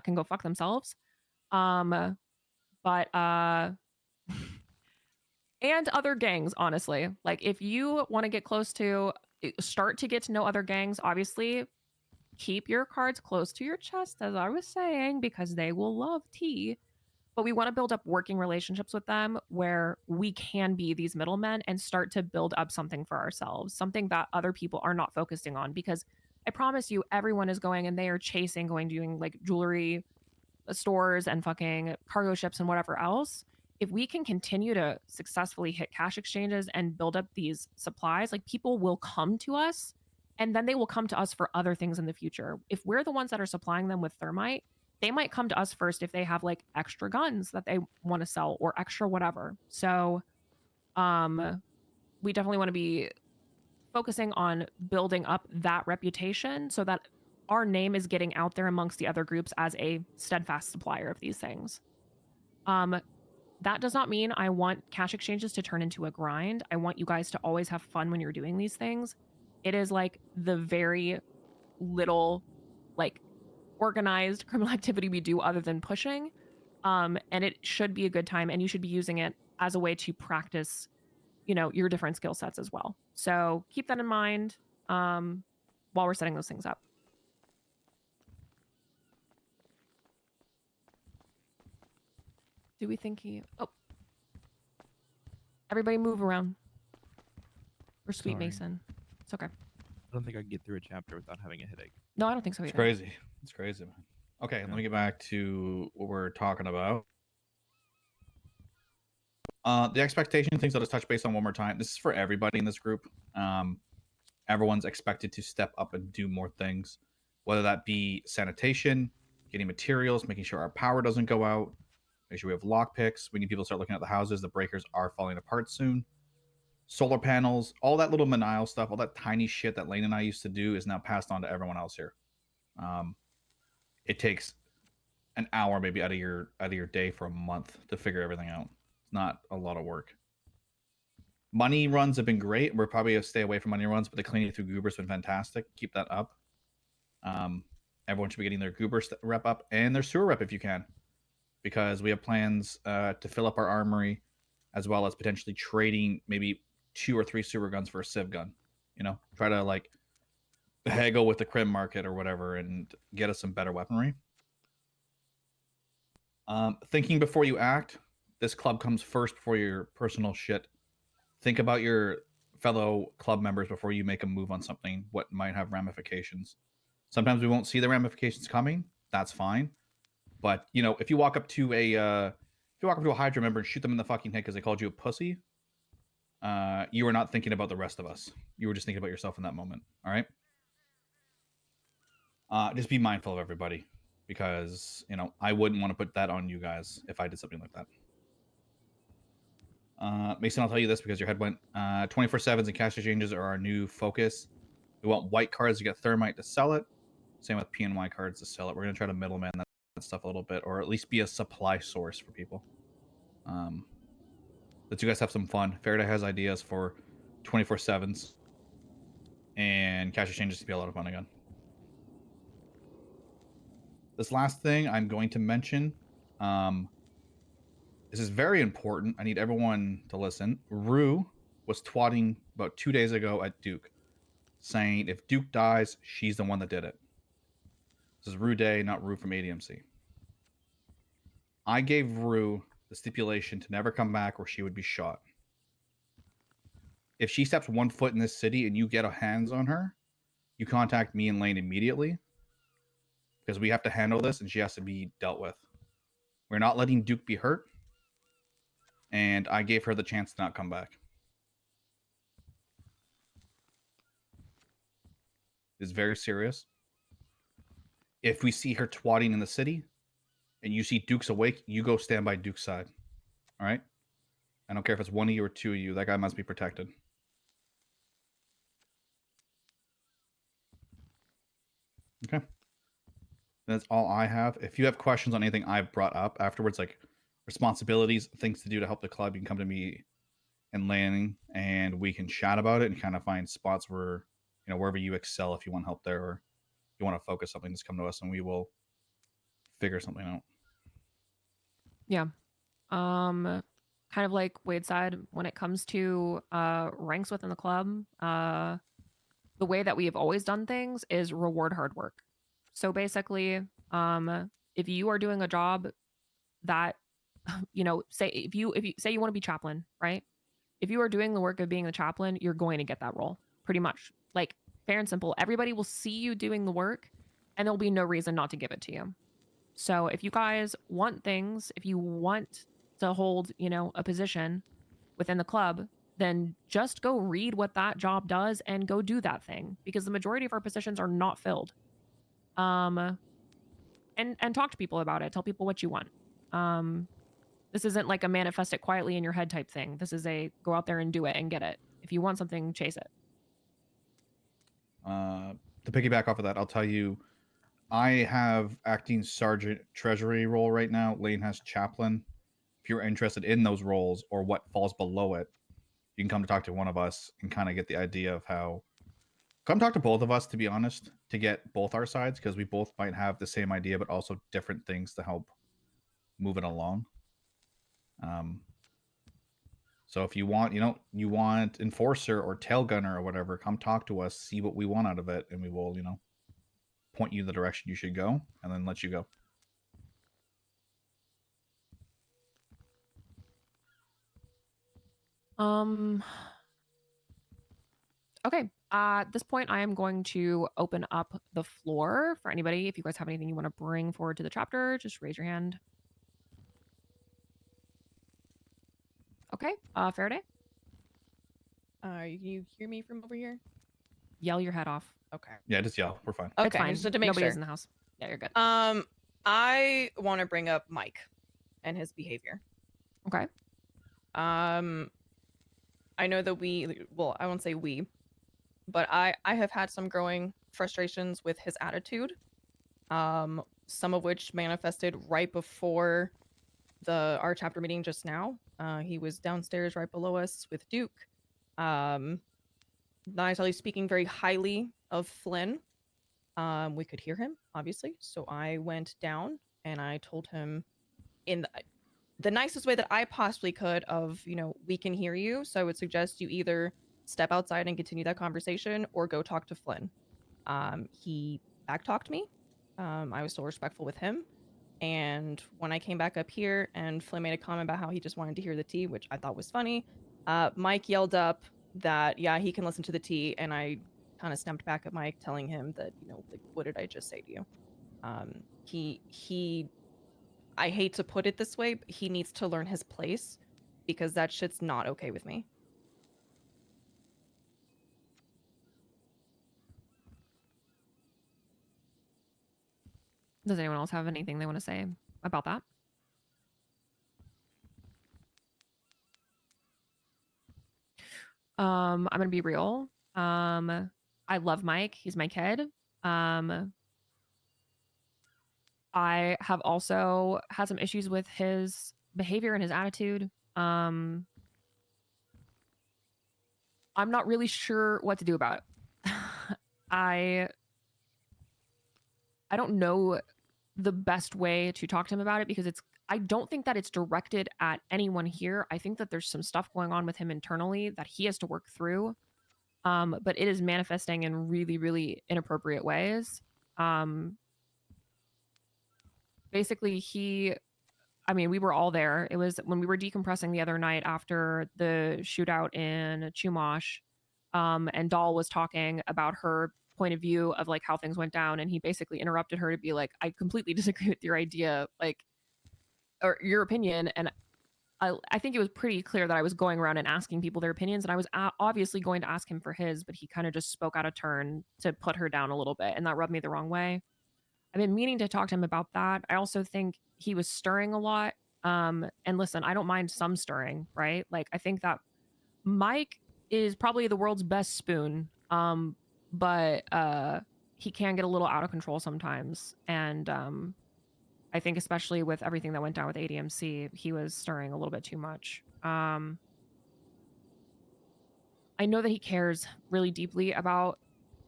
can go fuck themselves. But and other gangs, honestly. Like, if you want to get close to start to get to know other gangs, obviously keep your cards close to your chest, as I was saying, because they will love tea. But we want to build up working relationships with them where we can be these middlemen and start to build up something for ourselves, something that other people are not focusing on. Because I promise you, everyone is going and they are chasing, doing like jewelry stores and fucking cargo ships and whatever else. If we can continue to successfully hit cash exchanges and build up these supplies, like, people will come to us and then they will come to us for other things in the future. If we're the ones that are supplying them with thermite, they might come to us first if they have like extra guns that they want to sell or extra whatever. So we definitely want to be focusing on building up that reputation so that our name is getting out there amongst the other groups as a steadfast supplier of these things. That does not mean I want cash exchanges to turn into a grind. I want you guys to always have fun when you're doing these things. It is like the very little like organized criminal activity we do other than pushing. And it should be a good time, and you should be using it as a way to practice, your different skill sets as well. So keep that in mind while we're setting those things up. Do we think oh, everybody move around. Or Sweet Sorry. Mason. It's okay. I don't think I could get through a chapter without having a headache. No, I don't think so either. It's crazy. It's crazy, man. Okay, let me get back to what we're talking about. The expectation things I'll just touch base on one more time. This is for everybody in this group. Everyone's expected to step up and do more things, whether that be sanitation, getting materials, making sure our power doesn't go out, make sure we have lock picks. We need people to start looking at the houses. The breakers are falling apart soon. Solar panels, all that little menial stuff, all that tiny shit that Lane and I used to do is now passed on to everyone else here. It takes an hour maybe out of your day for a month to figure everything out. It's not a lot of work. Money runs have been great. We're probably going to stay away from money runs, but the cleaning through goobers has been fantastic. Keep that up. Everyone should be getting their goober rep up and their sewer rep if you can, because we have plans to fill up our armory, as well as potentially trading maybe 2 or 3 sewer guns for a civ gun. You know, try to like haggle with the crim market or whatever and get us some better weaponry. Thinking before you act. This club comes first before your personal shit. Think about your fellow club members before you make a move on something, what might have ramifications. Sometimes we won't see the ramifications coming. That's fine. But, you know, if you walk up to a Hydra member and shoot them in the fucking head because they called you a pussy, you are not thinking about the rest of us. You were just thinking about yourself in that moment. All right? Just be mindful of everybody, because, you know, I wouldn't want to put that on you guys if I did something like that. Mason, I'll tell you this because your head went 24/7s and cash exchanges are our new focus. We want white cards to get thermite to sell it. Same with PNY cards to sell it. We're going to try to middleman that stuff a little bit, or at least be a supply source for people. Let you guys have some fun. Faraday has ideas for 24/7s, and cash exchanges to be a lot of fun again. This last thing I'm going to mention, this is very important. I need everyone to listen. Rue was twatting about 2 days ago at Duke, saying if Duke dies, she's the one that did it. This is Rue Day, not Rue from ADMC. I gave Rue the stipulation to never come back or she would be shot. If she steps 1 foot in this city and you get a hands on her, you contact me and Lane immediately, because we have to handle this and she has to be dealt with. We're not letting Duke be hurt, and I gave her the chance to not come back. It's very serious. If we see her twatting in the city and you see Duke's awake, you go stand by Duke's side. All right? I don't care if it's 1 of you or 2 of you. That guy must be protected. Okay. That's all I have. If you have questions on anything I've brought up afterwards, like responsibilities, things to do to help the club, you can come to me and Lanning, and we can chat about it and kind of find spots where, you know, wherever you excel, if you want help there or you want to focus something, just come to us and we will figure something out. Yeah. Kind of like Wade said, when it comes to ranks within the club, the way that we have always done things is reward hard work. So basically, if you are doing a job that, you know, say if you say you want to be chaplain, right? If you are doing the work of being the chaplain, you're going to get that role, pretty much. Like, fair and simple. Everybody will see you doing the work, and there'll be no reason not to give it to you. So if you guys want things, if you want to hold, you know, a position within the club, then just go read what that job does and go do that thing, because the majority of our positions are not filled. And talk to people about it. Tell people what you want. This isn't like a manifest it quietly in your head type thing. This is a go out there and do it and get it. If you want something, chase it. To piggyback off of that, I'll tell you, I have acting sergeant treasury role right now. Lane has chaplain. If you're interested in those roles or what falls below it, you can come to talk to one of us and kind of get the idea of how. Come talk to both of us, to be honest, to get both our sides, because we both might have the same idea, but also different things to help move it along. So if you want, you know, you want enforcer or tail gunner or whatever, come talk to us, see what we want out of it, and we will, you know, point you the direction you should go, and then let you go. Okay. At this point, I am going to open up the floor for anybody. If you guys have anything you want to bring forward to the chapter, just raise your hand. Okay. Faraday, You hear me from over here? yell your head off. Okay. Yeah, just yell. We're fine. It's Okay, fine. just had to make Nobody sure. is in the house. Yeah, you're good. I want to bring up Mike and his behavior. Okay. I know that well, I won't say we, but I have had some growing frustrations with his attitude. Some of which manifested right before our chapter meeting just now. He was downstairs right below us with Duke. Not entirely speaking very highly of Flynn. We could hear him, obviously. So I went down and I told him in the nicest way that I possibly could of, we can hear you. So I would suggest you either step outside and continue that conversation or go talk to Flynn. He backtalked me. I was still respectful with him. And when I came back up here and Flynn made a comment about how he just wanted to hear the tea, which I thought was funny, Mike yelled up that, yeah, he can listen to the tea. And I kind of snapped back at Mike, telling him that, like, what did I just say to you? I hate to put it this way, but he needs to learn his place because that shit's not okay with me. Does anyone else have anything they want to say about that? I'm gonna be real. I love Mike. He's my kid. I have also had some issues with his behavior and his attitude. I'm not really sure what to do about it. I don't know the best way to talk to him about it because I don't think that it's directed at anyone here. I think that there's some stuff going on with him internally that he has to work through. But it is manifesting in really, really inappropriate ways. Basically, we were all there. It was when we were decompressing the other night after the shootout in Chumash, and Doll was talking about her point of view of like how things went down, and he basically interrupted her to be like, I completely disagree with your idea, like, or your opinion. And I think it was pretty clear that I was going around and asking people their opinions, and I was obviously going to ask him for his, but he kind of just spoke out of turn to put her down a little bit, and that rubbed me the wrong way. I've been meaning to talk to him about that. I also think he was stirring a lot. And listen, I don't mind some stirring, right? Like, I think that Mike is probably the world's best spoon. But he can get a little out of control sometimes. And I think especially with everything that went down with ADMC, he was stirring a little bit too much. I know that he cares really deeply about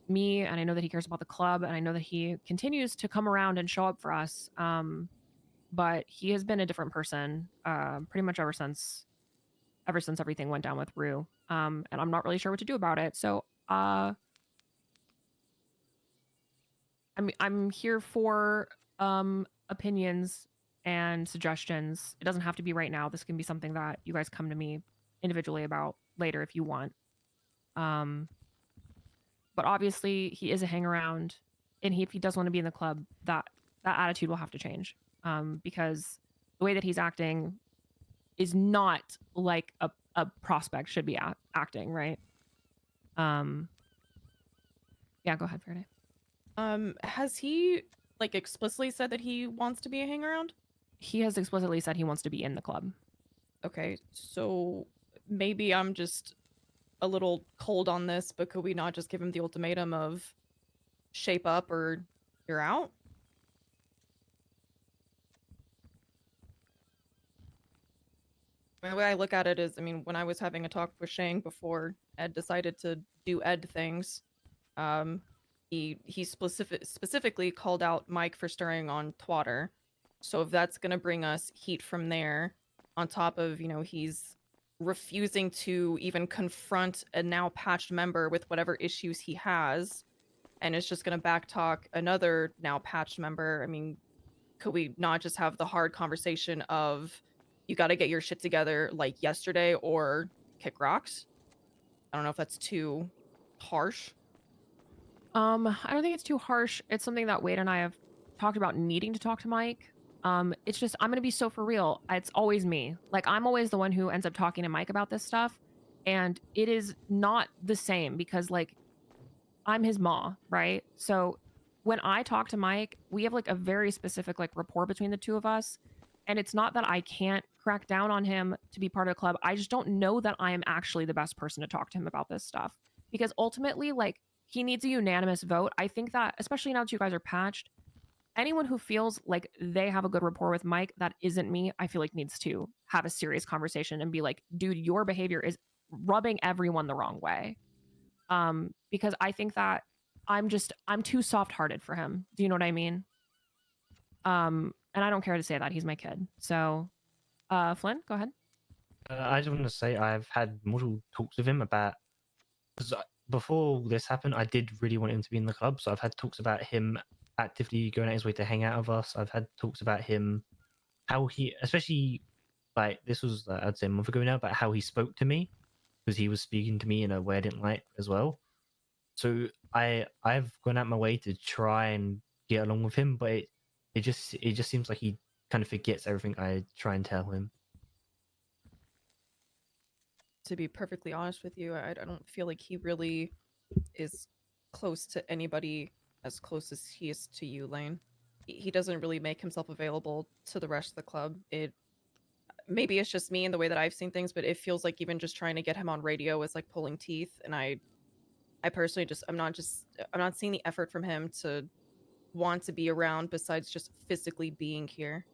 me, and I know that he cares about the club, and I know that he continues to come around and show up for us. But he has been a different person pretty much ever since everything went down with Rue. And I'm not really sure what to do about it. So I'm here for opinions and suggestions. It doesn't have to be right now. This can be something that you guys come to me individually about later if you want. But obviously he is a hang around, and if he does want to be in the club, that attitude will have to change. Because the way that he's acting is not like a prospect should be acting, right? Yeah, go ahead, Faraday. Has he like explicitly said that he wants to be a hang around? He has explicitly said he wants to be in the club. Okay, so maybe I'm just a little cold on this, but could we not just give him the ultimatum of shape up or you're out? The way I look at it is, when I was having a talk with Shang before Ed decided to do Ed things, he specifically called out Mike for stirring on Twatter. So if that's gonna bring us heat from there, on top of, he's refusing to even confront a now patched member with whatever issues he has, and it's just gonna backtalk another now patched member. Could we not just have the hard conversation of, you got to get your shit together like yesterday or kick rocks? I don't know if that's too harsh? I don't think it's too harsh. It's something that Wade and I have talked about needing to talk to Mike. It's just I'm gonna be so for real. It's always me. Like I'm always the one who ends up talking to Mike about this stuff, and it is not the same because like I'm his ma, right? So when I talk to Mike, we have like a very specific like rapport between the two of us. And it's not that I can't crack down on him to be part of the club. I just don't know that I am actually the best person to talk to him about this stuff. Because ultimately, like, he needs a unanimous vote. I think that, especially now that you guys are patched, anyone who feels like they have a good rapport with Mike that isn't me, I feel like needs to have a serious conversation and be like, dude, your behavior is rubbing everyone the wrong way. Because I think that I'm too soft-hearted for him. Do you know what I mean? And I don't care to say that he's my kid. So, Flynn, go ahead. I just want to say I've had multiple talks with him about, because before this happened, I did really want him to be in the club. So I've had talks about him actively going out his way to hang out with us. I've had talks about him, how he, especially like this was I'd say a month ago now, but how he spoke to me, because he was speaking to me in a way I didn't like as well. So I've gone out my way to try and get along with him, but it just seems like he kind of forgets everything I try and tell him. To be perfectly honest with you, I don't feel like he really is close to anybody as close as he is to you, Lane. He doesn't really make himself available to the rest of the club. Maybe it's just me and the way that I've seen things, but it feels like even just trying to get him on radio is like pulling teeth. And I personally I'm not seeing the effort from him to want to be around besides just physically being here.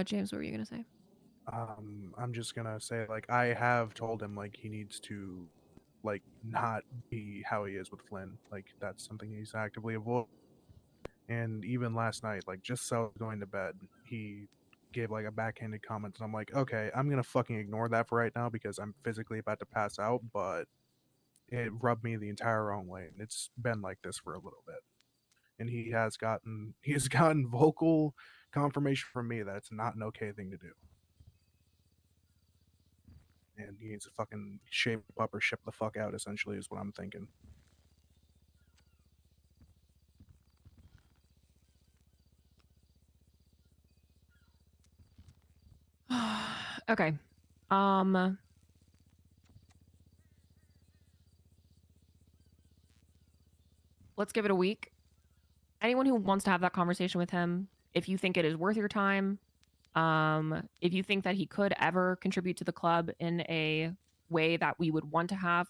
James, what were you gonna say? I'm just gonna say, like, I have told him, like, he needs to, like, not be how he is with Flynn. Like, that's something he's actively avoiding. And even last night, like, just so I was going to bed, he gave, like, a backhanded comment, and I'm like, okay, I'm gonna fucking ignore that for right now because I'm physically about to pass out, but it rubbed me the entire wrong way, and it's been like this for a little bit. And he has gotten vocal confirmation from me that it's not an okay thing to do. And he needs to fucking shape up or ship the fuck out, essentially, is what I'm thinking. Okay. Let's give it a week. Anyone who wants to have that conversation with him, if you think it is worth your time, if you think that he could ever contribute to the club in a way that we would want to have,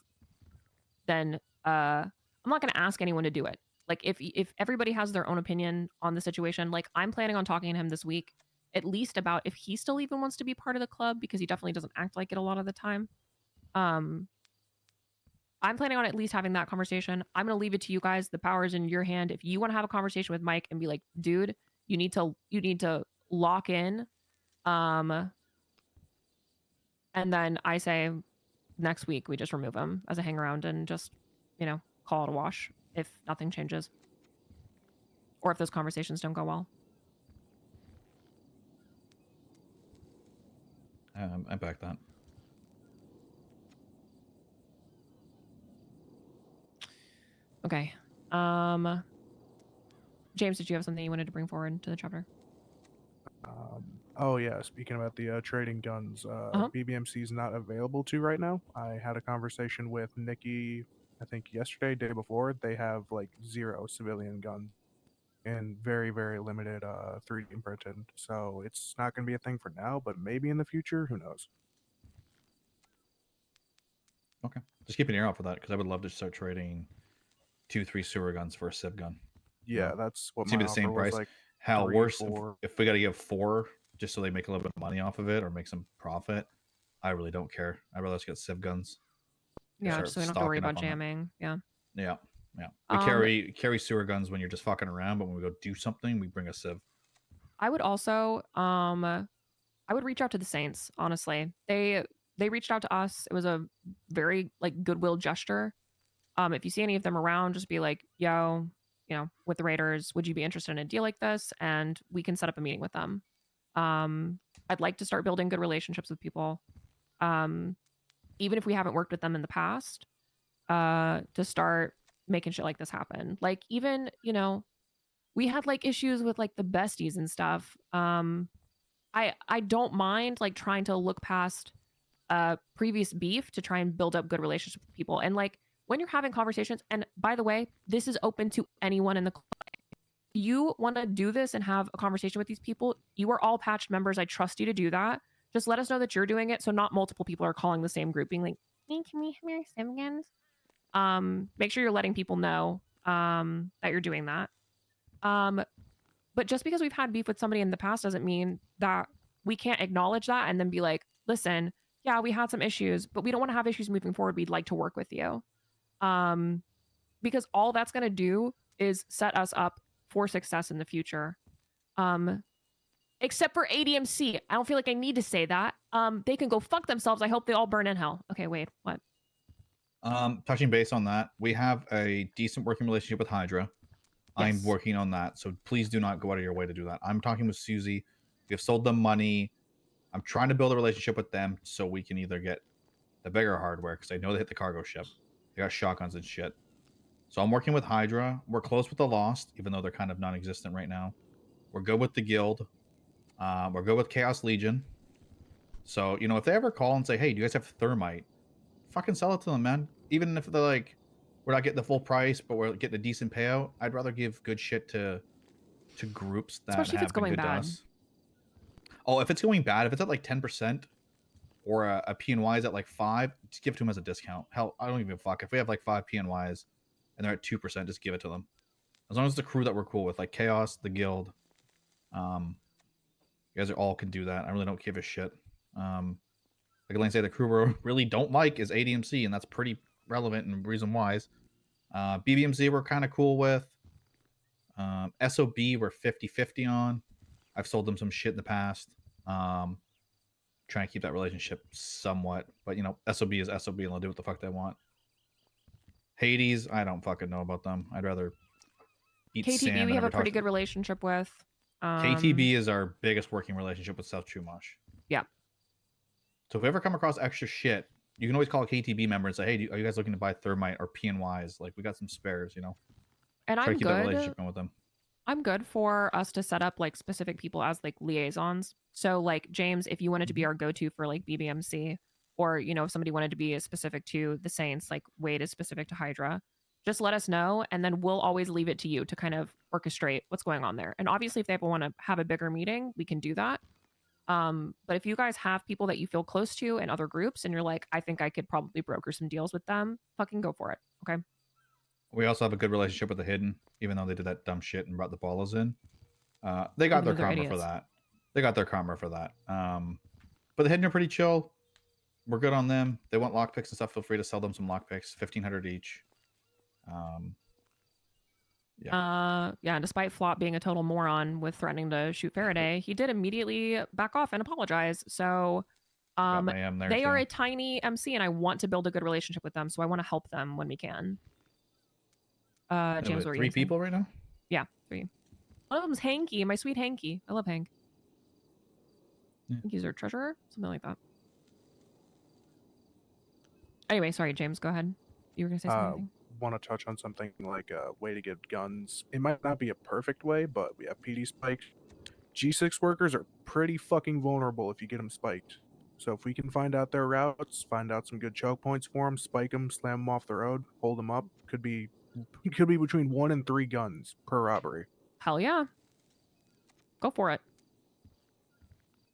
then I'm not going to ask anyone to do it. Like if everybody has their own opinion on the situation, like I'm planning on talking to him this week, at least about if he still even wants to be part of the club, because he definitely doesn't act like it a lot of the time. I'm planning on at least having that conversation. I'm going to leave it to you guys. The power is in your hand. If you want to have a conversation with Mike and be like, dude, you need to lock in. And then I say next week, we just remove him as a hang around and just, call it a wash if nothing changes. Or if those conversations don't go well. I back that. Okay. James, did you have something you wanted to bring forward to the chapter? Oh yeah, speaking about the trading guns, BBMC is not available to right now. I had a conversation with Nikki, I think yesterday, day before. They have like 0 civilian guns and very, very limited 3D printed. So it's not going to be a thing for now, but maybe in the future, who knows? Okay, just keep an ear out for that because I would love to start trading 2-3 sewer guns for a civ gun. Yeah, that's what it's my gonna be the offer same was, price. like How 3, worse 4. if we got to give 4 just so they make a little bit of money off of it or make some profit. I really don't care. I'd rather just get civ guns. Yeah, just so we don't have to worry about jamming. Yeah. Yeah. We carry sewer guns when you're just fucking around, but when we go do something, we bring a civ. I would also I would reach out to the Saints, honestly. They reached out to us. It was a very like goodwill gesture. If you see any of them around, just be like, yo, with the Raiders, would you be interested in a deal like this? And we can set up a meeting with them. I'd like to start building good relationships with people. even if we haven't worked with them in the past, to start making shit like this happen. Like even, you know, we had like issues with like the besties and stuff. I don't mind like trying to look past previous beef to try and build up good relationships with people. And like when you're having conversations, and by the way, this is open to anyone in the you want to do this and have a conversation with these people, you are all patched members. I trust you to do that. Just let us know that you're doing it, so not multiple people are calling the same group being like, hey, can we have your Simgans? Make sure you're letting people know that you're doing that. But just because we've had beef with somebody in the past doesn't mean that we can't acknowledge that and then be like, listen, yeah, we had some issues, but we don't want to have issues moving forward. We'd like to work with you. Because all that's going to do is set us up for success in the future. Except for ADMC. I don't feel like I need to say that. They can go fuck themselves. I hope they all burn in hell. Okay, wait, what? Touching base on that, we have a decent working relationship with Hydra. I'm Yes. working on that, so please do not go out of your way to do that. I'm talking with Susie. We have sold them money. I'm trying to build a relationship with them so we can either get the bigger hardware, because I know they hit the cargo ship. They got shotguns and shit. So I'm working with Hydra. We're close with the Lost, even though they're kind of non-existent right now. We're good with the Guild. We're good with Chaos Legion. So, you know, if they ever call and say, hey, do you guys have thermite? Fucking sell it to them, man. Even if they're like, we're not getting the full price, but we're getting a decent payout, I'd rather give good shit to groups that Especially if have it's been going good to bad. us. Oh, if it's going bad, if it's at like 10% or a PNY is at like 5, just give it to them as a discount. Hell, I don't even give a fuck. If we have like 5 PNYs and they're at 2%, just give it to them. As long as it's the crew that we're cool with, like Chaos, the Guild, you guys are all can do that. I really don't give a shit. Like Elaine said, the crew we really don't like is ADMC, and that's pretty relevant and reason wise. BBMZ we're kind of cool with. SOB we're 50-50 on. I've sold them some shit in the past. Trying to keep that relationship somewhat, but you know, SOB is SOB and they'll do what the fuck they want. Hades, I don't fucking know about them. I'd rather eat KTB sand we than have ever a pretty talk good relationship with. KTB is our biggest working relationship with South Chumash. Yeah. So if we ever come across extra shit, you can always call a KTB member and say, hey, are you guys looking to buy thermite or PNYs? Like, we got some spares, you know? And Try to I'm keep that good. relationship going with them. I'm good for us to set up like specific people as like liaisons. So like James, if you wanted to be our go-to for like BBMC, or you know, if somebody wanted to be specific to the Saints, like Wade is specific to Hydra, just let us know, and then we'll always leave it to you to kind of orchestrate what's going on there. And obviously, if they ever want to have a bigger meeting, we can do that. But if you guys have people that you feel close to in other groups, and you're like, I think I could probably broker some deals with them, fucking go for it. Okay. We also have a good relationship with the Hidden, even though they did that dumb shit and brought the Ballas in. They got Even their though they're karma for idiots. that. They got their karma for that. But the Hidden are pretty chill. We're good on them. They want lockpicks and stuff. Feel free to sell them some lockpicks, 1,500 each. Yeah, and despite Flop being a total moron with threatening to shoot Faraday, he did immediately back off and apologize. So Got my M there they too. are a tiny MC, and I want to build a good relationship with them, so I want to help them when we can. James, what were you 3 gonna say? people right now? Yeah, 3. One of them's Hanky, my sweet Hanky. I love Hank. Yeah. I think he's our treasurer, something like that. Anyway, sorry, James, go ahead. You were gonna say something. Want to touch on something like a way to get guns. It might not be a perfect way, but we have PD spiked. G6 workers are pretty fucking vulnerable if you get them spiked. So if we can find out their routes, find out some good choke points for them, spike them, slam them off the road, hold them up, could be between 1 and 3 guns per robbery. Hell yeah. Go for it.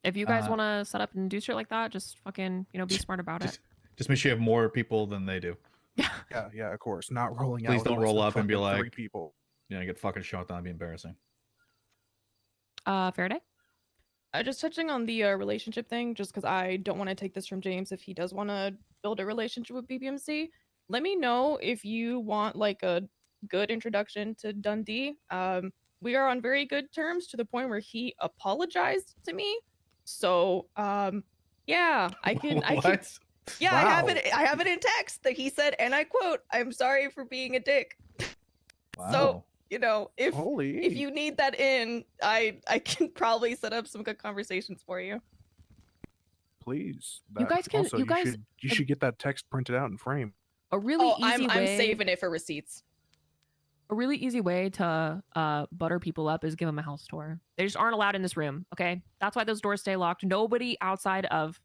If you guys want to set up and do shit like that, just fucking, you know, be smart about it. Just make sure you have more people than they do. Yeah, of course. Not rolling out. Please don't with roll less up than and be fucking like, 3 people. Yeah, get fucking shot down. That'd be embarrassing. Faraday? Just touching on the relationship thing, just because I don't want to take this from James if he does want to build a relationship with BBMC. Let me know if you want like a good introduction to Dundee. We are on very good terms to the point where he apologized to me. So, yeah, I can. Yeah, Wow. I have it in text that he said, and I quote, "I'm sorry for being a dick." Wow. So, you know, if Holy. you need that in, I can probably set up some good conversations for you. please. You guys can- Also, you guys- should get that text printed out and framed. A really Oh, easy I'm way. saving it for receipts. A really easy way to butter people up is give them a house tour. They just aren't allowed in this room. Okay, that's why those doors stay locked. Nobody outside of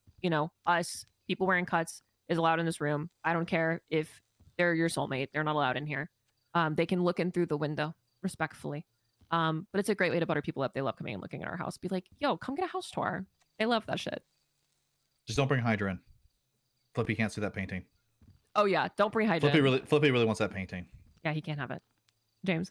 us, people wearing cuts, is allowed in this room. I don't care if they're your soulmate; they're not allowed in here. They can look in through the window respectfully. But it's a great way to butter people up. They love coming and looking at our house. Be like, yo, come get a house tour. They love that shit. Just don't bring Hydra in. Flippy can't see that painting. Oh yeah, don't bring Hydra. Flippy really wants that painting. Yeah, he can't have it. James.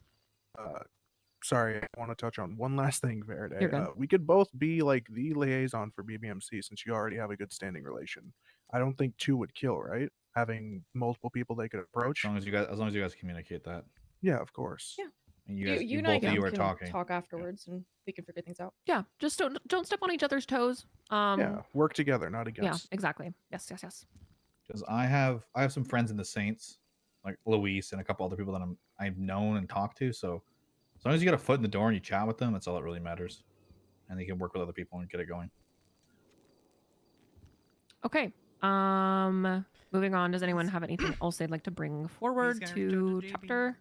Sorry, I want to touch on one last thing, Verde. You're good. We could both be like the liaison for BBMC since you already have a good standing relation. I don't think 2 would kill, right? Having multiple people they could approach. As long as you guys communicate that. Yeah, of course. Yeah. And you and I both of you are can talking. talk afterwards, and we can figure things out. Yeah, just don't step on each other's toes. Yeah, work together, not Yeah, against. exactly. Yes. Because I have some friends in the Saints, like Luis and a couple other people that I've known and talked to. So as long as you get a foot in the door and you chat with them, that's all that really matters. And you can work with other people and get it going. Okay. Moving on. Does anyone have anything else they'd like to bring forward gonna to JB. chapter?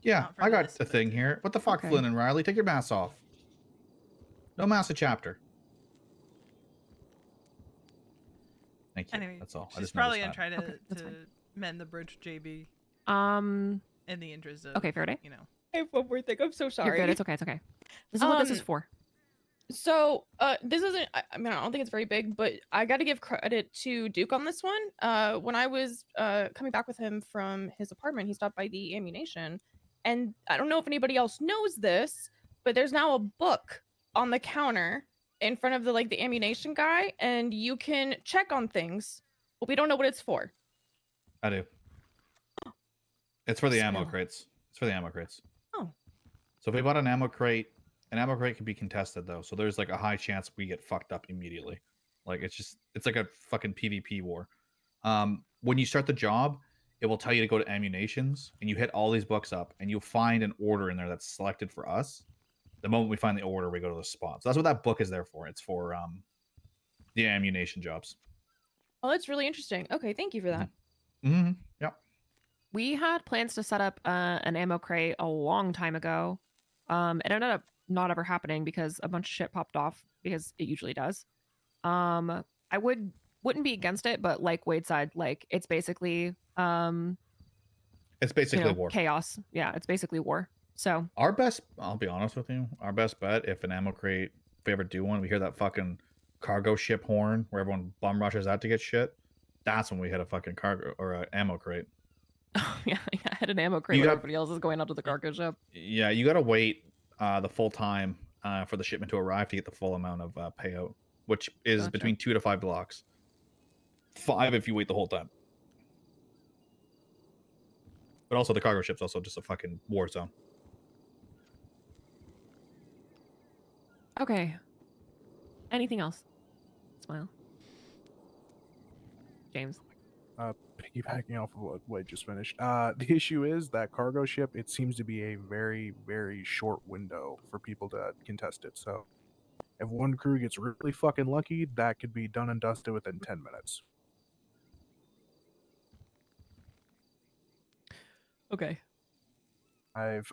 Yeah, Not for I got this, a but- thing here. What the fuck, Okay. Flynn and Riley? Take your masks off. No mask a chapter. Thank you. Anyway, That's all. I she's just probably noticed gonna that. try to, Okay, that's fine. mend the bridge, JB, Um. in the interest of Okay, Faraday. I have one more thing. I'm so sorry. You're good. It's okay. It's okay. This is what this is Um, for. So, this isn't. I mean, I don't think it's very big, but I got to give credit to Duke on this one. When I was coming back with him from his apartment, he stopped by the ammunition, and I don't know if anybody else knows this, but there's now a book on the counter in front of the ammunition guy, and you can check on things, but we don't know what it's for. I do. It's for the ammo Smell. crates. It's for the ammo crates. Oh. So if we bought an ammo crate can be contested though. So there's like a high chance we get fucked up immediately. Like it's like a fucking PvP war. When you start the job, it will tell you to go to ammunitions and you hit all these books up and you'll find an order in there that's selected for us. The moment we find the order, we go to the spot. So that's what that book is there for. It's for the ammunition jobs. Oh, that's really interesting. Okay, thank you for that. Mm-hmm. Yep. We had plans to set up an ammo crate a long time ago. It ended up not ever happening because a bunch of shit popped off, because it usually does. I wouldn't be against it, but like Wade said, like it's basically It's basically war. chaos. Yeah, it's basically war. So I'll be honest with you, our best bet, if an ammo crate, if we ever do one, we hear that fucking cargo ship horn where everyone bum rushes out to get shit. That's when we hit a fucking cargo or an ammo crate. yeah, I had an ammo crate when everybody else is going out to the cargo ship. Yeah, you gotta wait the full time for the shipment to arrive to get the full amount of payout, which is Gotcha. between 2 to 5 blocks. 5 if you wait the whole time. But also the cargo ship's also just a fucking war zone. Okay. Anything else? Smile. James. Piggybacking off of what Wade just finished. The issue is that cargo ship, it seems to be a very, very short window for people to contest it. So if one crew gets really fucking lucky, that could be done and dusted within 10 minutes. Okay. I've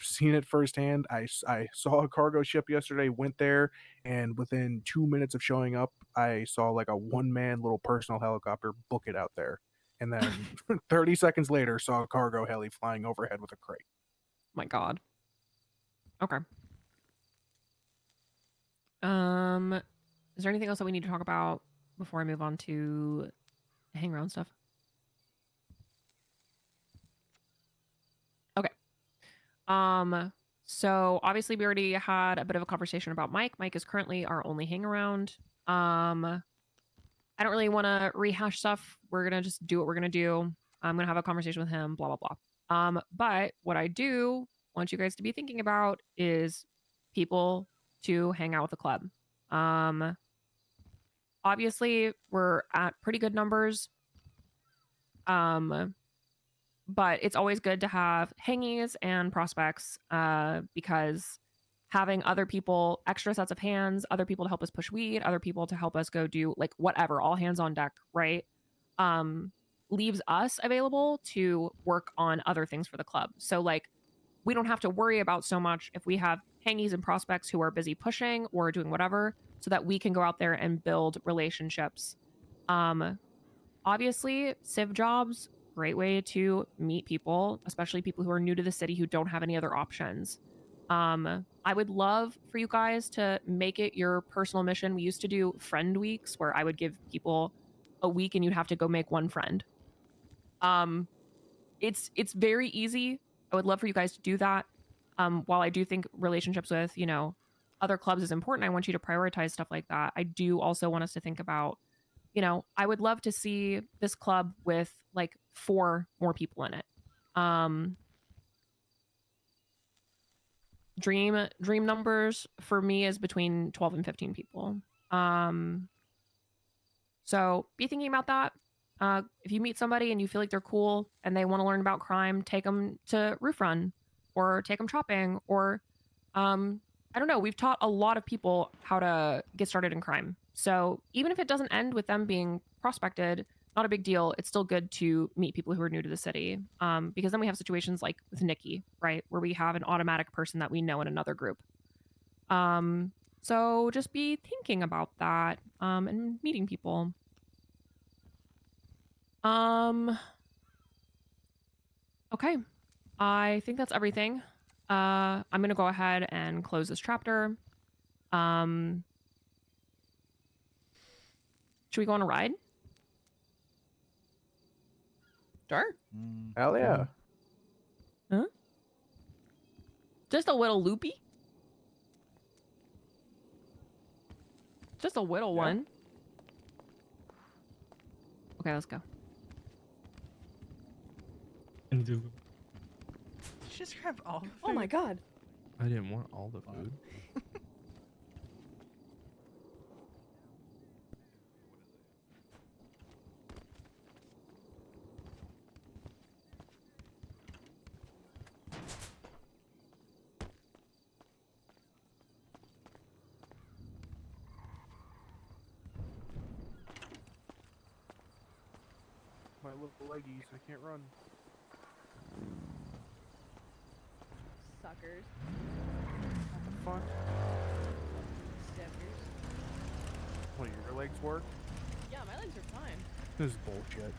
seen it firsthand. I saw a cargo ship yesterday, went there, and within 2 minutes of showing up, I saw like a one-man little personal helicopter book it out there. And then 30 seconds later, saw a cargo heli flying overhead with a crate. My God. Okay. Is there anything else that we need to talk about before I move on to hang around stuff? Okay. So obviously we already had a bit of a conversation about Mike. Mike is currently our only hang around. I don't really want to rehash stuff. We're gonna just do what we're gonna do. I'm gonna have a conversation with him, blah blah blah. But what I do want you guys to be thinking about is people to hang out with the club. Obviously we're at pretty good numbers. But it's always good to have hangies and prospects, because having other people, extra sets of hands, other people to help us push weed, other people to help us go do like whatever, all hands on deck, right? Leaves us available to work on other things for the club. So like we don't have to worry about so much if we have hangies and prospects who are busy pushing or doing whatever, so that we can go out there and build relationships. Obviously, civ jobs, great way to meet people, especially people who are new to the city who don't have any other options. I would love for you guys to make it your personal mission. We used to do friend weeks where I would give people a week and you'd have to go make one friend. It's very easy. I would love for you guys to do that. While I do think relationships with, you know, other clubs is important, I want you to prioritize stuff like that. I do also want us to think about, you know, I would love to see this club with like 4 more people in it. Dream numbers for me is between 12 and 15 people. So be thinking about that. If you meet somebody and you feel like they're cool and they want to learn about crime, take them to Roof Run or take them shopping or I don't know. We've taught a lot of people how to get started in crime. So even if it doesn't end with them being prospected, not a big deal. It's still good to meet people who are new to the city. Because then we have situations like with Nikki, right? Where we have an automatic person that we know in another group. So just be thinking about that and meeting people. Okay. I think that's everything. I'm going to go ahead and close this chapter. Should we go on a ride? Sure. Hell yeah. Huh? Just a little loopy? Just a little one. Okay, let's go. Did you just grab all the food? Oh my god. I didn't want all the food. My little leggies, I can't run. Suckers. What the fuck? Stiffers. What, your legs work? Yeah, my legs are fine. This is bullshit.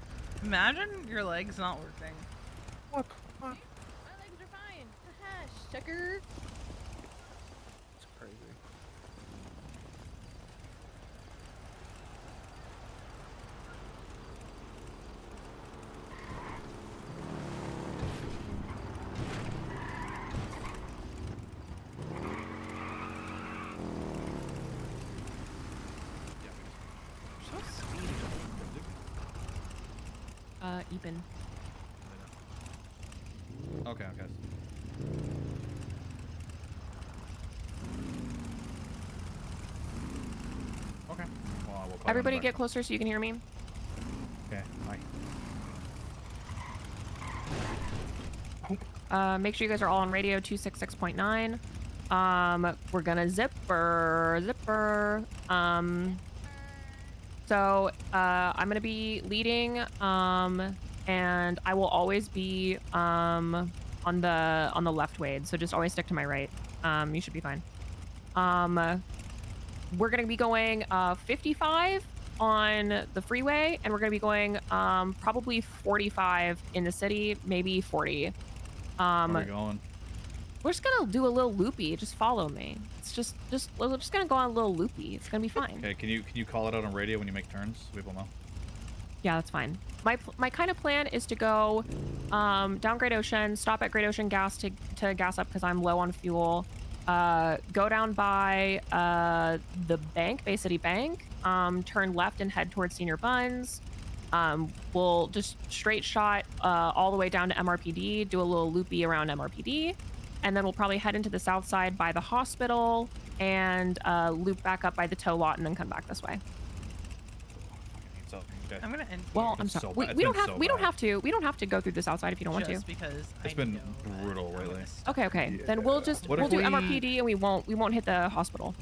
Imagine your legs not working. What the fuck? My legs are fine. Haha, sucker. It's crazy. So speedy. Eben. Okay. Okay. Well, I will call Everybody them get back. closer so you can hear me. Okay. Bye. Make sure you guys are all on radio 266.9. We're gonna zipper. So I'm gonna be leading, and I will always be on the left, Wade. So just always stick to my right. You should be fine. We're gonna be going 55 on the freeway, and we're gonna be going probably 45 in the city, maybe 40. Where are we going? We're just gonna do a little loopy. Just follow me. It's we're just gonna go on a little loopy. It's gonna be fine. Okay, can you call it out on radio when you make turns so people know? Yeah, that's fine. My kind of plan is to go down Great Ocean, stop at Great Ocean Gas to gas up because I'm low on fuel. Go down by the bank, Bay City Bank. Turn left and head towards Senior Buns. We'll just straight shot all the way down to MRPD, do a little loopy around MRPD, and then we'll probably head into the south side by the hospital and loop back up by the tow lot and then come back this way. So, okay. I'm gonna end. Well, here I'm It's sorry. so We, bad. we It's don't been have. so We don't bad. have to. We don't have to go through this outside if you don't want to. just because It's I been know that brutal I'm lately. gonna stop. Okay, okay. Then we'll just What we'll if do we- MRPD and we won't hit the hospital.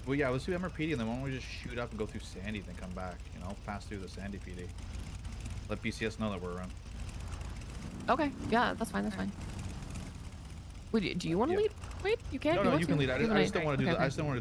Well, yeah, let's do MRPD, and then why don't we just shoot up and go through Sandy, then come back? You know, pass through the Sandy PD. Let BCS know that we're around. Okay. Yeah, that's fine. That's fine. Wait, do you want to Yeah. lead? Wait, you can't. No, You no, want you can to? lead. I You just don't want to do. okay, I okay. just don't want to